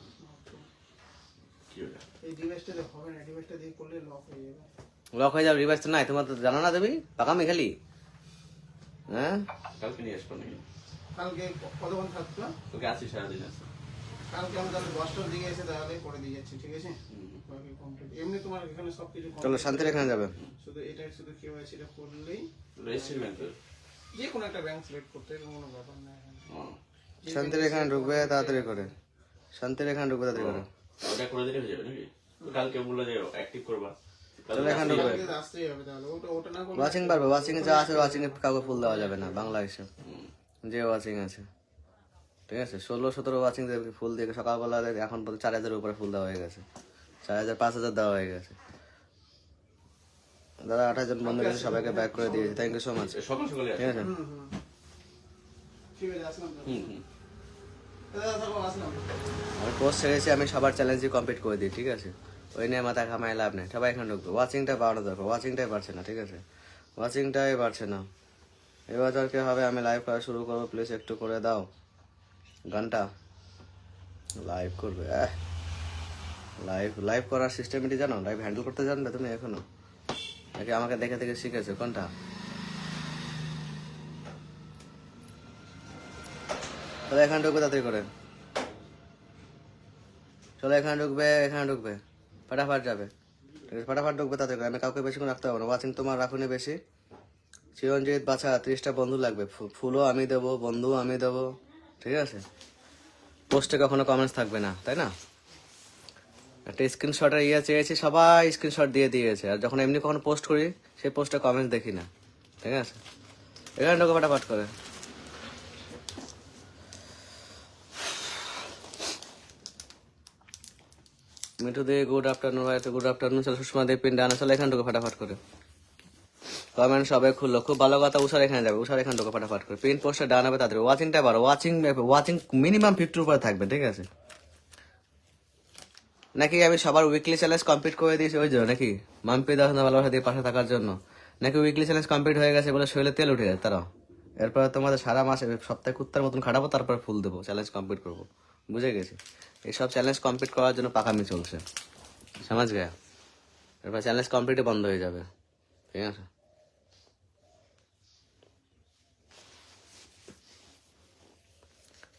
কি ওটা? এই ডিভাইসটাতে হবে না, ডিভাইসটা দিয়ে করলে লক হয়ে যাবে। লক হয়ে যাবে, রিভার্স তো নাই। তোমার তো জানো না, তুমি পাকামি খালি। হ্যাঁ কালকে নিয়ে আসবো নাকি? কালকে কতক্ষণ থাকতো? ওকে আসি, সারাদিন আছে। কালকে আমি তাহলে 10টার দিকে এসে তাহলে করে দিয়ে যাচ্ছি, ঠিক আছে? বাকি কমপ্লিট। এমনি তোমার এখানে সবকিছু চলো complete। শান্তির এখানে যাবে। শুধু এটা শুধু কেওয়াইসিটা করলেই রেজিস্ট্রি ব্যাংকের যে কোনো একটা ব্যাংক সিলেক্ট করতে হবে, কোনো ব্যাপার না এখানে। শান্তির এখানে ঢুকবে তাড়াতাড়ি করে, শান্তির এখানে ঢুকবে তাড়াতাড়ি করে। ওটা করে দিলে হয়ে যাবে নাকি? কালকে বললো যে অ্যাক্টিভ করবা, চলো এখানে ঢুকবে। কালকে তো আসতেই হবে তাহলে, ওটা না করলে ওয়াচিং পারবে, ওয়াচিং এ যা আছে ওয়াচিং এ কাউকে ফুল দেওয়া যাবে না বাংলা হিসেব, যে ওয়াচিং আছে ঠিক আছে। 16-17 ওয়াচিং ফুল দিয়ে সকালবেলা এখন 4000-এর উপরে ফুল দেওয়া হয়ে গেছে, 4000 5000 দেওয়া হয়ে গেছে। দাদা 28 জন বন্ধু গেছে, সবাইকে ব্যাক করে দিয়েছি, থ্যাংক ইউ সো মাচ। সকাল সকালে ঠিক আছে, ঠিক আছে, আসলাম তাহলে। দাদা থাকো, আসলাম। আমি পোস্ট ছেড়েছি, আমি সবার চ্যালেঞ্জই কমপ্লিট করে দিই, ঠিক আছে। ওই নিয়ে মাথা ঘামায় লাভ নেই, সবাই এখানে ঢুকবে। ওয়াচিংটা বাড়ানো দরকার, ওয়াচিংটাই বাড়ছে না, ঠিক আছে, ওয়াচিংটাই বাড়ছে না। এবার আর কি হবে, আমি লাইভ করা শুরু করবো, প্লিজ একটু করে দাও গানটা। লাইভ করবে লাইভ লাইভ করার সিস্টেমটি জানো? লাইভ হ্যান্ডেল করতে জানো না তুমি এখনো? নাকি আমাকে দেখে দেখে শিখেছো কোনটা? চলো এখানে ঢুকবে তাড়াতাড়ি করে, চলো এখানে ঢুকবে, এখানে ঢুকবে, ফাটাফাট যাবে, ঠিক আছে, ফাটাফাট ঢুকবে তাড়াতাড়ি করে। আমি কাউকে বেশিক্ষণ রাখতে পারবো না, ওয়াচিং তোমার রাখুনি বেশি। চিরঞ্জিত বাছা 30টা বন্ধু লাগবে, ফুলও আমি দেবো, বন্ধুও আমি দেবো, ঠিক আছে। পোস্টে কখনো কমেন্টস থাকবে না, তাই না? একটা স্ক্রিনশটের চেয়েছি, সবাই স্ক্রিনশট দিয়ে দিয়েছে, আর যখন এমনি কখনো পোস্ট করি সেই পোস্টে কমেন্টস দেখি না, ঠিক আছে। এখানে ঢোকে ফাটাফাট করে। মিঠু দে গুড আফটারনুন ভাই, তো গুড আফটারনুন। চলো সুষমা দেব পিন ডানা, চলো এখানে ঢোকে ফাটাফাট করে। কমেন্ট সবাই খুললো, খুব ভালো কথা। উষার এখানে যাবে, উষার এখানে ঢোকে ফাটাফাট করে। পিন পোস্টে ডান হবে তাদের। ওয়াচিংটা বাড়ো, ওয়াচিং মিনিমাম 50 উপরে থাকবে, ঠিক আছে। নাকি আমি সবার উইকলি চ্যালেঞ্জ কমপ্লিট করে দিয়েছি ওই জন্য, নাকি মাম্পি দাস ভালোবাসা দিয়ে পাশে থাকার জন্য, নাকি উইকলি চ্যালেঞ্জ কমপ্লিট হয়ে গেছে বলে শরীরে তেল উঠে যায় তারাও? এরপরে তোমাদের সারা মাসে সপ্তাহে কুত্তার মতন খাটাবো, তারপর ফুল দেবো, চ্যালেঞ্জ কমপ্লিট করবো, বুঝে গেছি। এইসব চ্যালেঞ্জ কমপ্লিট করার জন্য পাকামি চলছে, সমাজ গেয়া। এরপর চ্যালেঞ্জ কমপ্লিটই বন্ধ হয়ে যাবে, ঠিক আছে।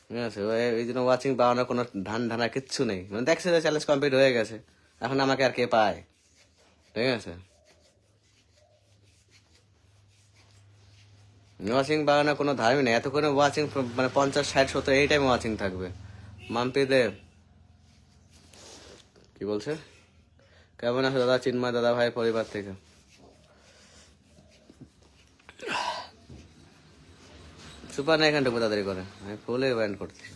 ঠিক আছে, এই জন্য ওয়াচিং বাড়ানোর কোনো ধানা কিচ্ছু নেই। মানে দেখছে যে চ্যালেঞ্জ কমপ্লিট হয়ে গেছে, এখন আমাকে আর কে পায়, ঠিক আছে। ওয়াচিং বাড়ানোর কোনো ধারই নেই, এত করে ওয়াচিং মানে 50, 60, 70 এই টাইমে ওয়াচিং থাকবে। মাম্পি দেব কি বলছে? কেমন আছো দাদা? চিন্ময় দাদা ভাই পরিবার থেকে। সুপার না এখানে ঢুকবো তাড়াতাড়ি করে, আমি ফুলে ব্যান্ড করছি।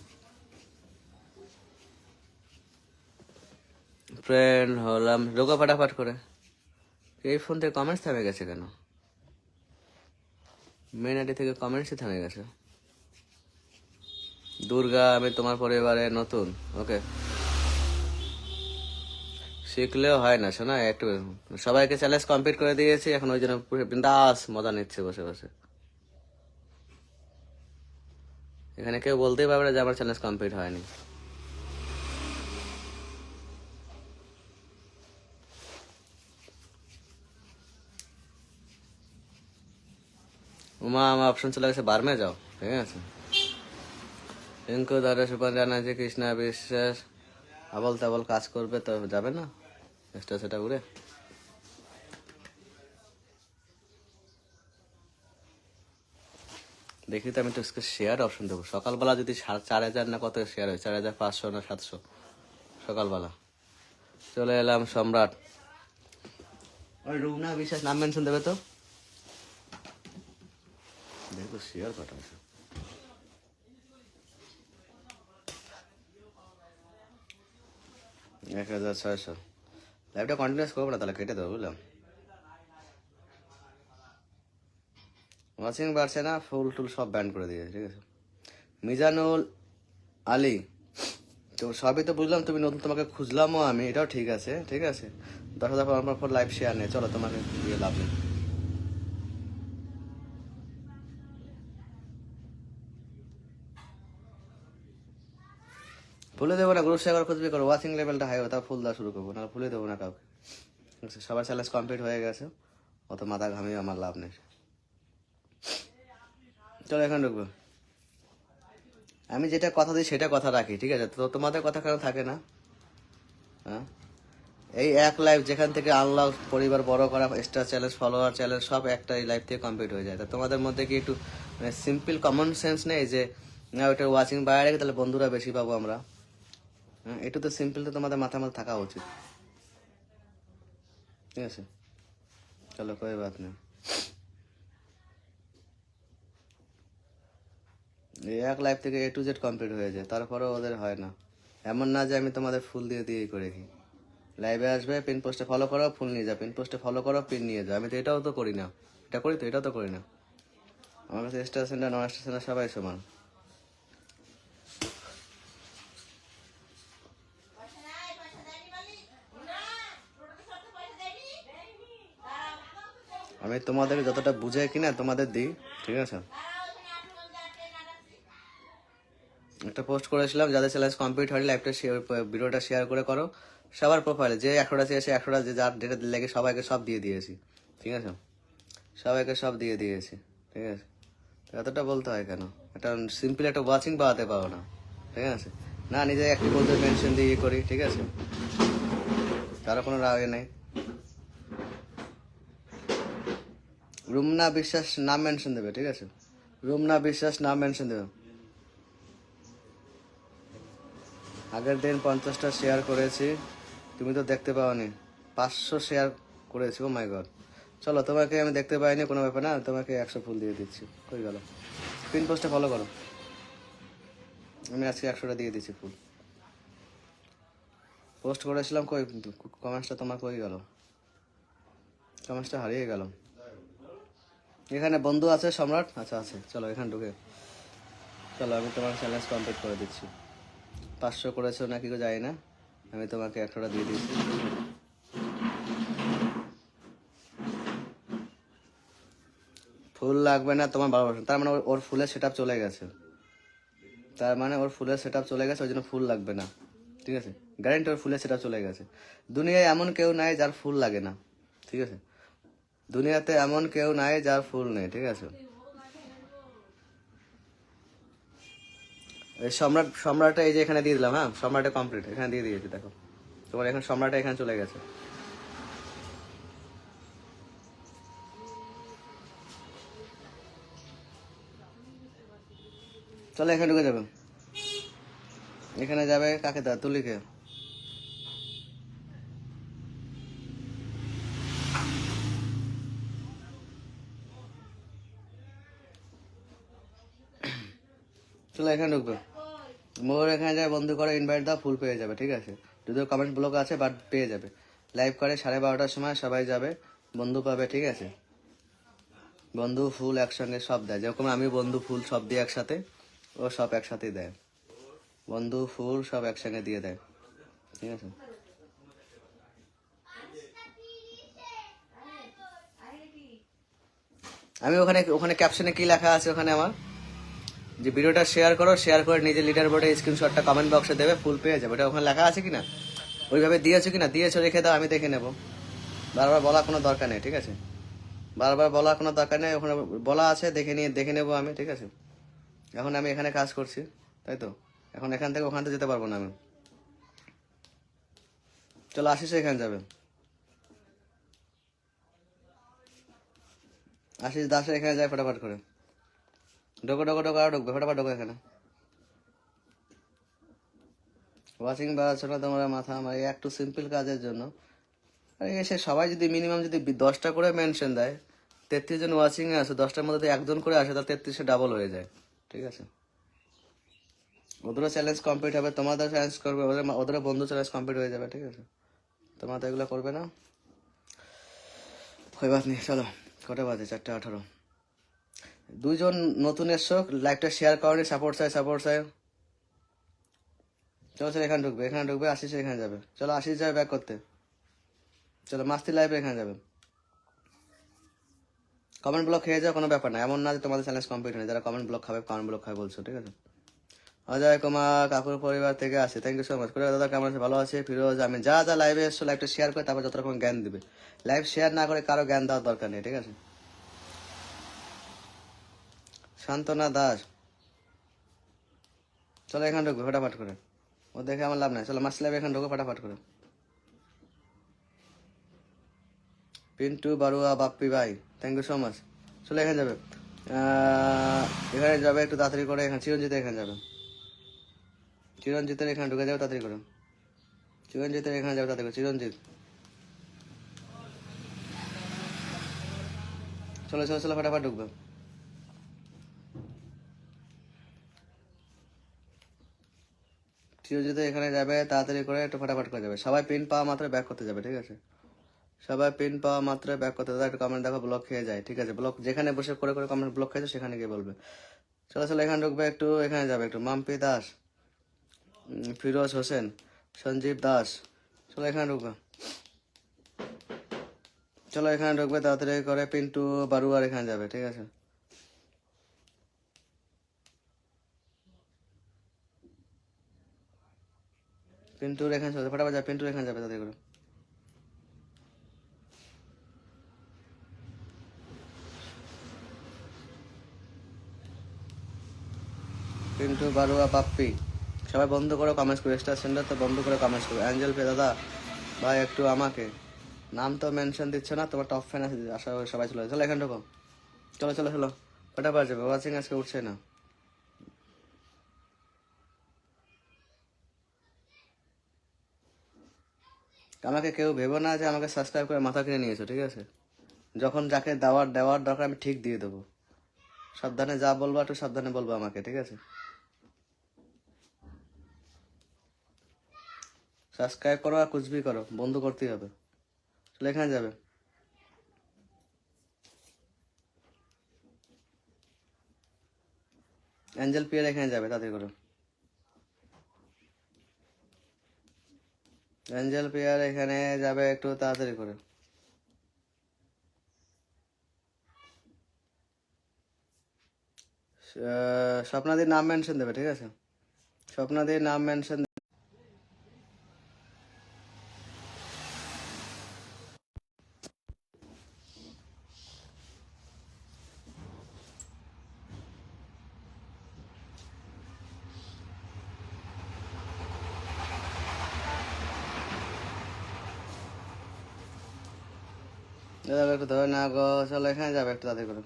ফ্রেন্ড হলাম, ঢোকা ফাটাফাট করে। এই ফোন থেকে কমেন্টস থেমে গেছে কেন? মেন আইডি থেকে কমেন্টসই থেমে গেছে। দুর্গা, আমি তোমার পরিবারে নতুন, ওকে। শিখলেও হয় না শোনা, একটু সবাইকে চ্যালেঞ্জ কমপ্লিট করে দিয়েছি, এখন ওই জন্য বিন্দাস মজা নিচ্ছে বসে বসে। এখানে কেউ বলতেই পারবে না যে আমার চ্যালেঞ্জ কমপ্লিট হয়নি। উমা, আমার অপশন চলে গেছে বারমে যাও, ঠিক আছে। রিঙ্কু দাদা সুপার জানা যে কৃষ্ণা বিশ্বাস আবল তাবল কাজ করবে তো যাবে না এক্সট্রা সেটা উড়ে। দেখি তো, আমি তো শেয়ার অপশন দেবো। সকালবেলা যদি 4000 না কত শেয়ার হয়, 4500 না 700 সকালবেলা। চলে এলাম সম্রাট। ওই রুনা বিশ্বাস নাম মেনশন দেবে তো, দেখো শেয়ার কটা আছে। এক 1600। লাইভটা কন্টিনিউস করবো না, তাহলে কেটে দেবো, বুঝলাম। ওয়াচিং বাড়ছে না, ফুল টুল সব ব্যান করে দিয়েছে, ঠিক আছে। মিজানুল আলী, তো সবই তো বুঝলাম, তুমি নতুন, তোমাকে খুঁজলামও আমি, এটাও ঠিক আছে, ঠিক আছে। 10,000 পর লাইভ শেয়ার নেই, চলো তোমাকে দিয়ে লাভ নেই। ভুলে দেবো না, গ্রুপ শেয়ার খুঁজবি করো, ওয়াচিং লেভেলটা হাই হবে, তাও ফুল দেওয়া শুরু করবো, না ভুলে দেবো না কাউকে। সবার চ্যালেঞ্জ কমপ্লিট হয়ে গেছে, অত মাথা ঘামিয়ে আমার লাভ নেই। চলো এখানে ঢুকবো। আমি যেটা কথা দিই সেটা কথা রাখি, ঠিক আছে? তো তোমাদের কথা কেন থাকে না? হ্যাঁ, এই এক লাইফ যেখান থেকে আনলক, পরিবার বড় করা, এক্সট্রা চ্যালেঞ্জ, ফলোয়ার চ্যালেঞ্জ সব একটা লাইফ থেকে কমপ্লিট হয়ে যায়। তা তোমাদের মধ্যে কি একটু মানে সিম্পল কমন সেন্স নেই যে না ওইটা ওয়াচিং বাইরে রেখে তাহলে বন্ধুরা বেশি পাবো আমরা? হ্যাঁ, একটু তো সিম্পল তো তোমাদের মাথার মধ্যে থাকা উচিত, ঠিক আছে? চলো কোই বাত নেই। এই এক লাইফ থেকে A to Z কমপ্লিট হয়ে যায়, তারপরেও ওদের হয় না। এমন না যে আমি তোমাদের ফুল দিয়ে দিয়ে করে কি লাইভে আসবে, পিন পোস্টে ফলো করো, ফুল নিয়ে যাও, পিন পোস্টে ফলো করো, পিন নিয়ে যাও। আমি তো এটাও তো করি না, এটা করি তো, এটাও তো করি না। আমার কাছে স্টার সেন্টার, নন স্টার সেন্টার সবাই সমান। আমি তোমাদের যতটা বুঝাই কিনা তোমাদের দিই, ঠিক আছে? একটা পোস্ট করেছিলাম, যাদের চ্যালেঞ্জ কমপ্লিট হয়নি লাইভটা ভিডিওটা শেয়ার করে করো সবার প্রোফাইলে। যে 100টা চেয়েছে 100টা, যে যার ডেটা লেগে সবাইকে সব দিয়ে দিয়েছি, ঠিক আছে? সবাইকে সব দিয়ে দিয়েছি, ঠিক আছে? তো এতটা বলতে হয় কেন? একটা সিম্পল একটা ওয়াচিং পাওয়াতে পারো না, ঠিক আছে? না নিজে একটি বলতে মেনশন দিয়ে করি, ঠিক আছে? তারও কোনো রাগ নেই। রুমনা বিশ্বাস নাম মেনশন দেবে, ঠিক আছে? রুমনা বিশ্বাস নাম মেনশন দেবে। আগের দিন 50টা শেয়ার করেছি, তুমি তো দেখতে পাওনি। 500 শেয়ার করেছি, ও মাই গড। চলো, তোমাকে আমি দেখতে পাইনি, কোনো ব্যাপার না, তোমাকে 100 ফুল দিয়ে দিচ্ছি। কই গেল? পিন পোস্টে ফলো করো, আমি আজকে 100টা দিয়ে দিচ্ছি ফুল। পোস্ট করেছিলাম, কই কমেন্টসটা তোমার কই গেল? কমেন্টসটা হারিয়ে গেল। এখানে বন্ধু আছে সম্রাট? আচ্ছা আছে, চলো এখানে ঢুকে চলো, আমি তোমার চ্যালেঞ্জ কমপ্লিট করে দিচ্ছি। 500 করেছো নাকি জানি না, আমি তোমাকে 100টা দিয়ে দিচ্ছি। ফুল লাগবে না তোমার 12%, তার মানে ওর ফুলের সেট চলে গেছে, তার মানে ওর ফুলের সেট চলে গেছে, ওই জন্য ফুল লাগবে না, ঠিক আছে? গ্যারান্টি ওর ফুলের সেট চলে গেছে। দুনিয়ায় এমন কেউ নাই যার ফুল লাগে না, ঠিক আছে? দুনিয়াতে এমন কেউ নাই যার ফুল নেই, ঠিক আছে? এই সম্রাটটা এই যে এখানে দিয়ে দিলাম। হ্যাঁ, সম্রাটে কমপ্লিট, এখানে দিয়ে দিয়েছি, দেখো তোমার এখন সম্রাটটা এখানে চলে গেছে। চলো এখানে ঢুকে যাবে, এখানে যাবে কাকে দা তুলিকে। চলো এখানে ঢুকবে, মোর এখানে যাবে, বন্ধু করে ইনভাইট দাও, ফুল পেয়ে যাবে, ঠিক আছে? যদিও কমেন্ট ব্লক আছে বাট পেয়ে যাবে। লাইভ করে 12:30টার সময় সবাই যাবে, বন্ধু পাবে, ঠিক আছে? বন্ধু ফুল একসঙ্গে সব দেয়, যেরকম আমি বন্ধু ফুল সব দিই একসাথে, ও সব একসাথেই দেয়। বন্ধু ফুল সব একসঙ্গে দিয়ে দেয়, ঠিক আছে? আমি ওখানে ওখানে ক্যাপশনে কি লেখা আছে ওখানে আমার, যে ভিডিওটা শেয়ার করো, শেয়ার করে নিজের লিডার বোর্ডে স্ক্রিনশটটা কমেন্ট বক্সে দেবে, ফুল পেয়ে যাবে। ওটা ওখানে লেখা আছে কিনা, ওইভাবে দিয়েছো কিনা, দিয়েছো রেখে দাও, আমি দেখে নেব। বারবার বলা কোনো দরকার নেই, ঠিক আছে? বারবার বলা কোনো দরকার নেই, ওখানে বলা আছে, দেখে নেবো আমি, ঠিক আছে? এখন আমি এখানে কাজ করছি, তাই তো? এখন এখান থেকে ওখান থেকে যেতে পারবো না আমি। চলো আশিস এখানে যাবে, আশিস দাসের এখানে যায়, ফটাফট করে ঢোকো ঢোকো ঢোকো, আর ঢুকবে, ফটাফট ঢোকো এখানে। ওয়াচিং বাড়াচ্ছ না তোমরা মাথা আমার, এই একটু সিম্পল কাজের জন্য। আরে এসে সবাই যদি মিনিমাম যদি 10টা করে মেনশন দেয়, 33 জন ওয়াচিং এ আছে, 10টার মধ্যে যদি একজন করে আসে, তাহলে 33-এ ডাবল হয়ে যায়, ঠিক আছে? ওদেরও চ্যালেঞ্জ কমপ্লিট হবে, তোমাদের চ্যালেঞ্জ করবে, ওদেরও বন্ধু চ্যালেঞ্জ কমপ্লিট হয়ে যাবে, ঠিক আছে? তোমরা তো এগুলো করবে না, ওই বাত নেই। চলো কটা বাজে? 4:18। 2জন নতুন এসছো, লাইভটা শেয়ার করেনি, সাপোর্ট চাই। চলো চলো এখানে ঢুকবে, আশিস এখানে যাবে। চলো আশিস যাবে ব্যাক করতে, চলো মাস্তি লাইভে এখানে যাবে। কমেন্ট ব্লক খেয়ে যাও, কোনো ব্যাপার না, এমন না যে তোমাদের চ্যালেঞ্জ কমপ্লিট হয়নি। যারা কমেন্ট ব্লক খাবে বলছো, ঠিক আছে? অজয় কুমার কাকুর পরিবার থেকে আসে, থ্যাংক ইউ সো মাচ। করে দাদা কেমন আছে? ভালো আছে। ফিরোজ, আমি যা লাইভে এসছো লাইভটা শেয়ার করে তারপর যত রকম জ্ঞান দিবে। লাইভ শেয়ার না করে কারো জ্ঞান দেওয়ার দরকার নেই, ঠিক আছে? শান্তনা দাস, চলো এখানে ঢুকবে ফটাফট করে, ও দেখে আমার লাভ নাই। চলো মাসি লাভ এখানে ঢুকো ফটাফট করে। পিন্টু বারুয়া বাপ্পি ভাই থ্যাংক ইউ সো মাচ। চলো এখানে যাবে, এখানে যাবে একটু তাড়াতাড়ি করে। এখানে চিরঞ্জিত এখানে যাবে, চিরঞ্জিতের এখানে ঢুকে যাবে তাড়াতাড়ি করে। চিরঞ্জিতের এখানে যাবে তাড়াতাড়ি করে। চিরঞ্জিত চলো চলো চলো ফটাফট ঢুকবে। চিরঞ্জিত এখানে যাবে তাড়াতাড়ি করে, একটু ফটাফট করে যাবে। সবাই পিন পাওয়া মাত্র ব্যাক করতে যাবে, ঠিক আছে? সবাই পিন পাওয়া মাত্র ব্যাক করতে যাবে। একটু কমেন্ট দেখো ব্লক খেয়ে যায়, ঠিক আছে? ব্লক যেখানে বসে করে করে কমেন্ট ব্লক খেয়েছে সেখানে গিয়ে বলবে। চলো চলো এখানে ঢুকবে, একটু এখানে যাবে একটু। মাম্পি দাস, ফিরোজ হোসেন, সঞ্জীব দাস, চলো এখানে ঢুকবে। চলো এখানে ঢুকবে তাড়াতাড়ি করে। পিন্টু বারুয়ার এখানে যাবে, ঠিক আছে? পিন্টুর এখানে চলে ফটাফট যাবে, পিন্টুর এখানে যাবে তাড়াতাড়ি করে। পিন্টু বারুয়া বাপ্পি সবাই বন্ধ করো কমেন্টস করে। স্টার সেন্টার তো বন্ধ করে কমেন্টস করো। অ্যাঞ্জেল পে দাদা ভাই একটু আমাকে নাম তো মেনশন দিচ্ছে না, তোমার টপ ফ্যান আছে, আশা করি সবাই চলে। চলো এখানে ঢোকো, চলো চলো চলো ফটাফট যাবে। ওয়াচিং আজকে উঠছে না। আমাকে কেউ ভেবো না যে আমাকে সাবস্ক্রাইব করে মাথা কিনে নিয়েছো, ঠিক আছে? যখন যাকে দেওয়ার দরকার আমি ঠিক দিয়ে দেবো। সাবধানে যা বলবো একটু সাবধানে বলবো আমাকে, ঠিক আছে? সাবস্ক্রাইব করো আর কুচবি করো, বন্ধ করতেই হবে। চলো এখানে যাবে। অ্যাঞ্জেল পিয়ার এখানে যাবে তাড়াতাড়ি করো। অ্যাঞ্জেল পিয়ার এখানে যাবে একটু তাড়াতাড়ি করে। স্বপ্নাদির নাম মেনশন দেবে, ঠিক আছে? স্বপ্নাদির নাম মেনশন দাদা একটু ধরে না গো। চলো এখানে যাবে একটু তাড়াতাড়ি করে।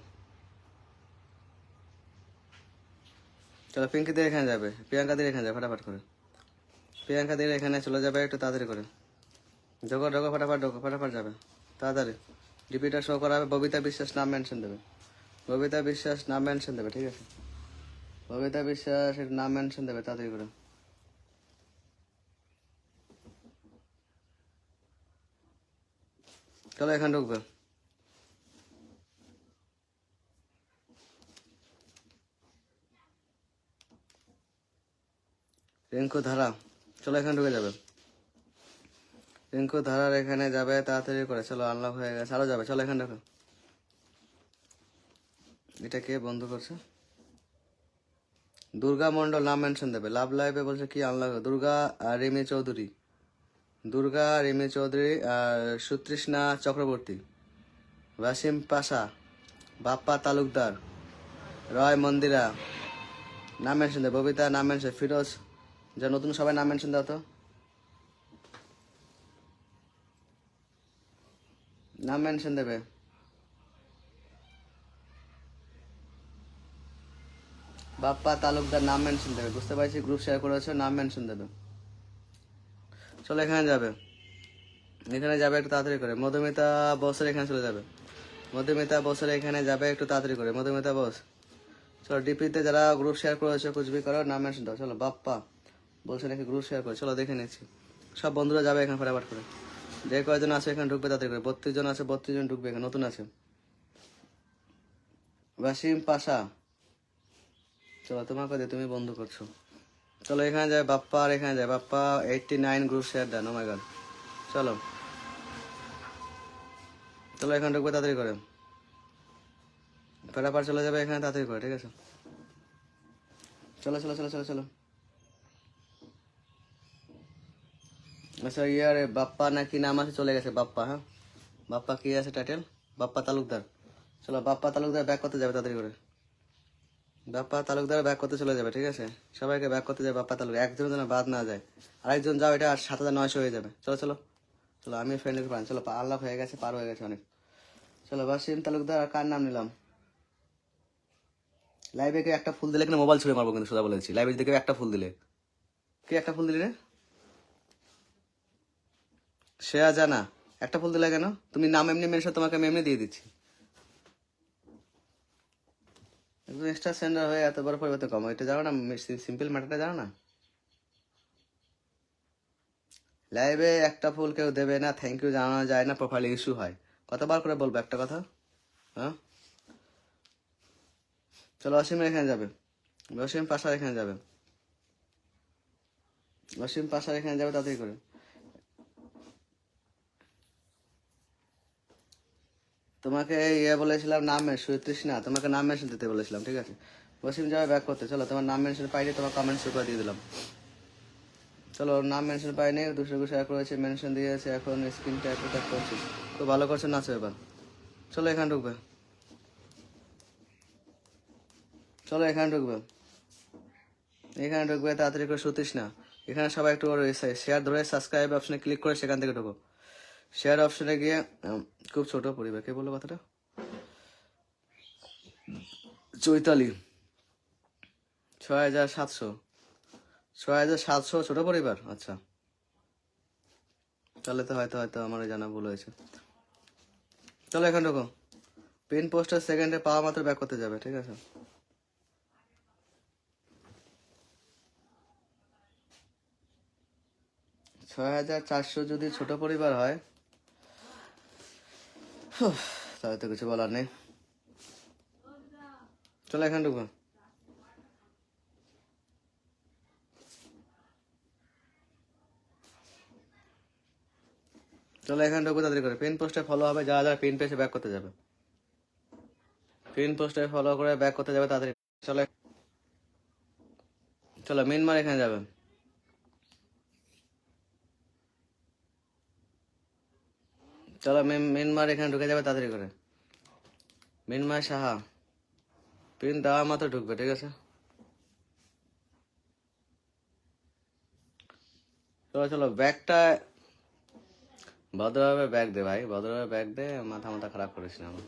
চলো পিঙ্কিদের এখানে যাবে, প্রিয়াঙ্কাদের এখানে যাবে ফটাফট করে। প্রিয়াঙ্কাদের এখানে চলে যাবে একটু তাড়াতাড়ি করে। ঢোকো ঢোকো ফটাফট ঢোকো, ফটাফট যাবে তাড়াতাড়ি। ডিপিটা শো করা হবে। ববিতা বিশ্বাস নাম মেনশন দেবে, ববিতা বিশ্বাস নাম মেনশন দেবে, ঠিক আছে? ববিতা বিশ্বাস এর নাম মেনশন দেবে তাড়াতাড়ি করে। চলো এখানে ঢুকবে। রিঙ্কু ধারা চলো এখানে ঢুকে যাবে। রিঙ্কু ধারার এখানে যাবে তাড়াতাড়ি করে। চলো আনলক হয়ে গেছে, আরো যাবে। চলো এখানে ঢুকে। এটা কে বন্ধ করছে? দুর্গা মন্ডল নাম মেনশন দেবে। লাভ লাইভে বলছে কি আনলক। দুর্গা রিমি চৌধুরী, দুর্গা রিমি চৌধুরী, সুতৃষ্ণা চক্রবর্তী, ওয়াসিম পাশা, বাপ্পা তালুকদার, রয় মন্দিরা নাম মেনশন দেবে। ববিতা নাম মেনশন, ফিরোজ, যা নতুন সবাই নাম মেনশন দাও তো। নাম মেনশন দেবে। বাপ্পা তালুকদার নাম মেনশন দেবে। বুঝতে পারছি গ্রুপ শেয়ার করেছো, নাম মেনশন দেবে। চলো এখানে যাবে, এখানে যাবে একটু তাড়াতাড়ি করে। মধুমিতা বসের এখানে চলে যাবে। মধুমিতা বসের এখানে যাবে একটু তাড়াতাড়ি করে। মধুমিতা বস চলো। ডিপিতে যারা গ্রুপ শেয়ার করেছো কুচবি করো, নাম মেনশন দাও। চলো বাপ্পা বলছে নাকি গ্রুপ শেয়ার করে। চলো দেখে নিচ্ছি। সব বন্ধুরা যাবে এখানে ফটাফট করে। যে কয়জন আছে এখানে ঢুকবে তাড়াতাড়ি করে। 32 জন আছে, 32 জন ঢুকবে এখানে, নতুন আছে। ওয়াসিম পাশা চলো তোমাকে দিয়ে তুমি বন্ধ করছো। চলো এখানে যায় বাপ্পা, আর এখানে যায় বাপ্পা 89 গ্রুপ শেয়ার দেন। ও মাই গড। চলো চলো এখানে ঢুকবে তাড়াতাড়ি করে। ফটাফট চলে যাবে এখানে তাড়াতাড়ি করে, ঠিক আছে? চলো চলো চলো চলো চলো। আচ্ছা ইয়ার বাপ্পা না কি নাম আছে চলে গেছে। বাপ্পা, হ্যাঁ বাপ্পা কি আছে টাইটেল? বাপ্পা তালুকদার। চলো বাপ্পা তালুকদার ব্যাক করতে যাবে তাড়াতাড়ি করে। বাপ্পা তালুকদার ব্যাক করতে চলে যাবে, ঠিক আছে? সবাইকে ব্যাক করতে যাবে বাপ্পা তালুক, একজনের যেন বাদ না যায়। আরেকজন যাও, এটা 7,900 হয়ে যাবে। চলো চলো চলো, আমি ফ্রেন্ডের পান, চলো আল্লাহ হয়ে গেছে, পার হয়ে গেছে অনেক। চলো ওয়াসিম তালুকদার, আর কার নাম নিলাম? লাইভে কেউ একটা ফুল দিলে কিনা মোবাইল ছুড়ে মারবো কিন্তু, সোজা বলেছি। লাইভে যদি কেউ একটা ফুল দিলে, কে একটা ফুল দিলি রে? শ্রেয়া জানা, একটা ফুল দিলে কেন? তুমি নাম এমনি মেনশন, তোমাকে আমি এমনি দিয়ে দিচ্ছি। একদম এক্সট্রা সেন্ডার হয়ে এত বড় পরিবর্তন কম, এটা জানো না? সিম্পল ম্যাটারটা জানো না? লাইভে একটা ফুল কেউ দেবে না, থ্যাংক ইউ জানানো যায় না, প্রোফাইলে ইস্যু হয়। কতবার করে বলবো একটা কথা? হ্যাঁ চলো, অসীম এখানে যাবে, অসীম পাশার এখানে যাবে, অসীম পাশার এখানে যাবে, তাড়াতাড়ি করে। তোমাকে ইয়ে বলেছিলাম নাম সুতৃষ্ণা, তোমাকে নাম মেনশন দিতে বলেছিলাম, ঠিক আছে? অসীম যাবে ব্যাক করতে, চলো তোমার নাম মেনশন পাইনি, তোমার কমেন্ট করে দিয়ে দিলাম। চলো, নাম মেনশন পাইনি, 200 শেয়ার করেছে, মেনশন দিয়েছে, এখন স্ক্রিন ট্যাপ করছি। খুব ভালো করছে, নাচো এবার। চলো এখানে ঢুকবে, চলো এখানে ঢুকবে, এখানে ঢুকবে তাড়াতাড়ি করে, সুতৃষ্ণা। এখানে সবাই একটু শেয়ার ধরে সাবস্ক্রাইব অপশনে ক্লিক করে সেখান থেকে ঢুকো। শেয়ার অপশনে গিয়ে, খুব ছোট পরিবার, কে বললো কথাটা? চৈতালি, 6,700, 6,700 ছোট পরিবার, আচ্ছা। তাহলে তো হয়তো আমার জানা ভুল হয়েছে। চলো এখানে ঢুকো, পিন পোস্টার সেকেন্ডে পাওয়া মাত্র ব্যাক করতে যাবে, ঠিক আছে? ছয় 6,400 যদি ছোট পরিবার হয়, তাহলে তো কিছু বলার নেই। চলো এখানে ঢুকবো, চলো এখানে ঢুকবো তাড়াতাড়ি করে। পিন পোস্টে ফলো হবে, যারা যারা পিন পেজে ব্যাক করতে যাবে, পিন পোস্টে ফলো করে ব্যাক করতে যাবে তাড়াতাড়ি। চলো চলো, মিনমার এখানে যাবে, চলো মিনমার এখানে ঢুকে যাবে তাড়াতাড়ি করে। মিনমার সাহা, পিন দেওয়া মাত্র ঢুকবে, ঠিক আছে? চলো চলো, ব্যাগটা ভদ্রভাবে ব্যাগ দে ভাই, ভদ্রভাবে ব্যাগ দে, মাথা মাথা খারাপ করিস না আমার।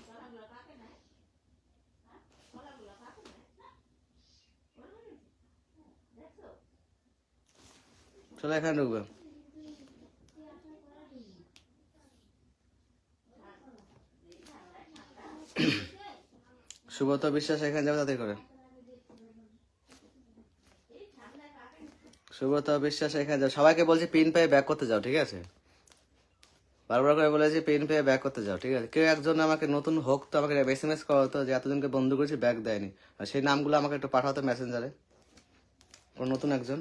চলো এখানে ঢুকবে, সুব্রত বিশ্বাস এখানে যাবে তাড়াতাড়ি করে, সুব্রত বিশ্বাস এখানে যাও। সবাইকে বলছি পিন পেয়ে ব্যাক করতে যাও, ঠিক আছে? বারবার করে বলেছি পিন পেয়ে ব্যাক করতে যাও, ঠিক আছে? কেউ একজন আমাকে নতুন হোক তো আমাকে SMS করতো যে এতজনকে বন্ধু করেছি ব্যাক দেয়নি, আর সেই নামগুলো আমাকে একটু পাঠাতো মেসেঞ্জারে। নতুন একজন,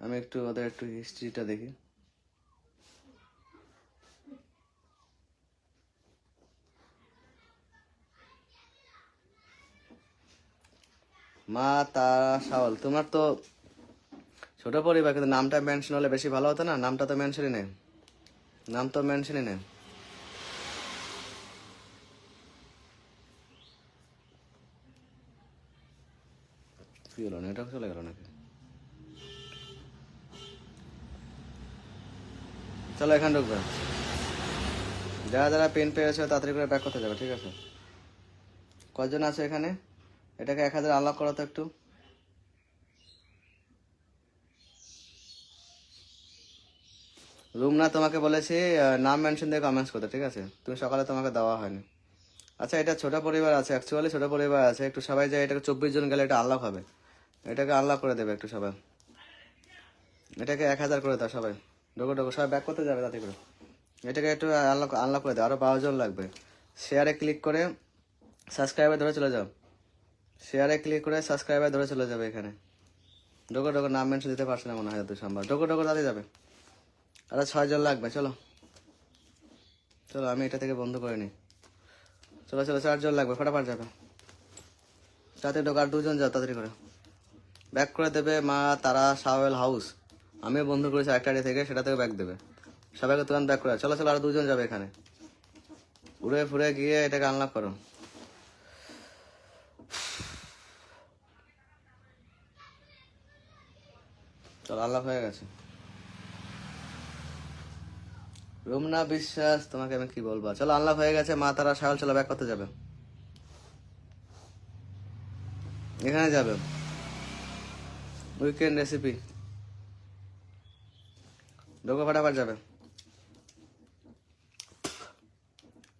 আমি একটু ওদের একটু হিস্ট্রিটা দেখি। মা তারা সাওয়াল, তোমার তো ছোট পরিবার, কিন্তু নামটা মেনশন হলে বেশি ভালো হতো না? নামটা তো মেনশনই নেই, নাম তো মেনশনই নেই। কি হলো, নেটওয়ার্ক চলে গেল নাকি? চলো এখানে ঢুকবে, যারা যারা পেন পেয়েছে তাড়াতাড়ি করে ব্যাক করতে যাবে, ঠিক আছে? কজন আছে এখানে? এটাকে 1,000 আনলক করো তো একটু। রুমনা, তোমাকে বলেছি নাম মেনশন দিয়ে কমেন্টস করতে, ঠিক আছে? তুমি সকালে তোমাকে দেওয়া হয়নি। আচ্ছা, এটা ছোট পরিবার আছে, অ্যাকচুয়ালি ছোট পরিবার আছে, একটু সবাই যায়, এটাকে 24 জন গেলে এটা আনলক হবে, এটাকে আনলক করে দেবে একটু সবাই, এটাকে 1,000 করে দাও সবাই। ঢোকো ঢোকো, সবাই ব্যাক করতে যাবে তাতে করে, এটাকে একটু আনলক করে দাও, আরো 12 জন লাগবে। শেয়ারে ক্লিক করে সাবস্ক্রাইবার ধরে চলে যাও, শেয়ারে ক্লিক করে সাবস্ক্রাইবার ধরে চলে যাবে এখানে। ঢোকো ঢোকো, নাম মেনশন দিতে পারছে না মনে হয় তুই সম্ভব। ঢোকো ঢোকো, তাতে যাবে, আরো 6 জন লাগবে। চলো চলো, আমি এটা থেকে বন্ধ করে নিই। চলো চলো, 4 জন লাগবে, ফটাফট যাবে, তাতে ঢোকো, আর 2 জন যাও তাড়াতাড়ি করে। ব্যাক করে দেবে মা তারা সাওয়েল হাউস, আমিও বন্ধু করেছি একটা আইডি থেকে, সেটা থেকে ব্যাক দেবে। সবাইকে তুরন্ত ব্যাক করে। চলো চলো, আর 2 জন যাবে এখানে, উড়ে ফুড়ে গিয়ে এটাকে আনলক করো। চল আল্লাহ হয়ে গেছে। রুমনা বিশ্বাস, তোমাকে আমি কি বলবো। চলো আল্লাহ হয়ে গেছে। মা তারা সাহল, চলো ব্যাক করতে যাবে, এখানে যাবে উইকেন্ড রেসিপি, ঢোকো ফাটাফাট যাবে।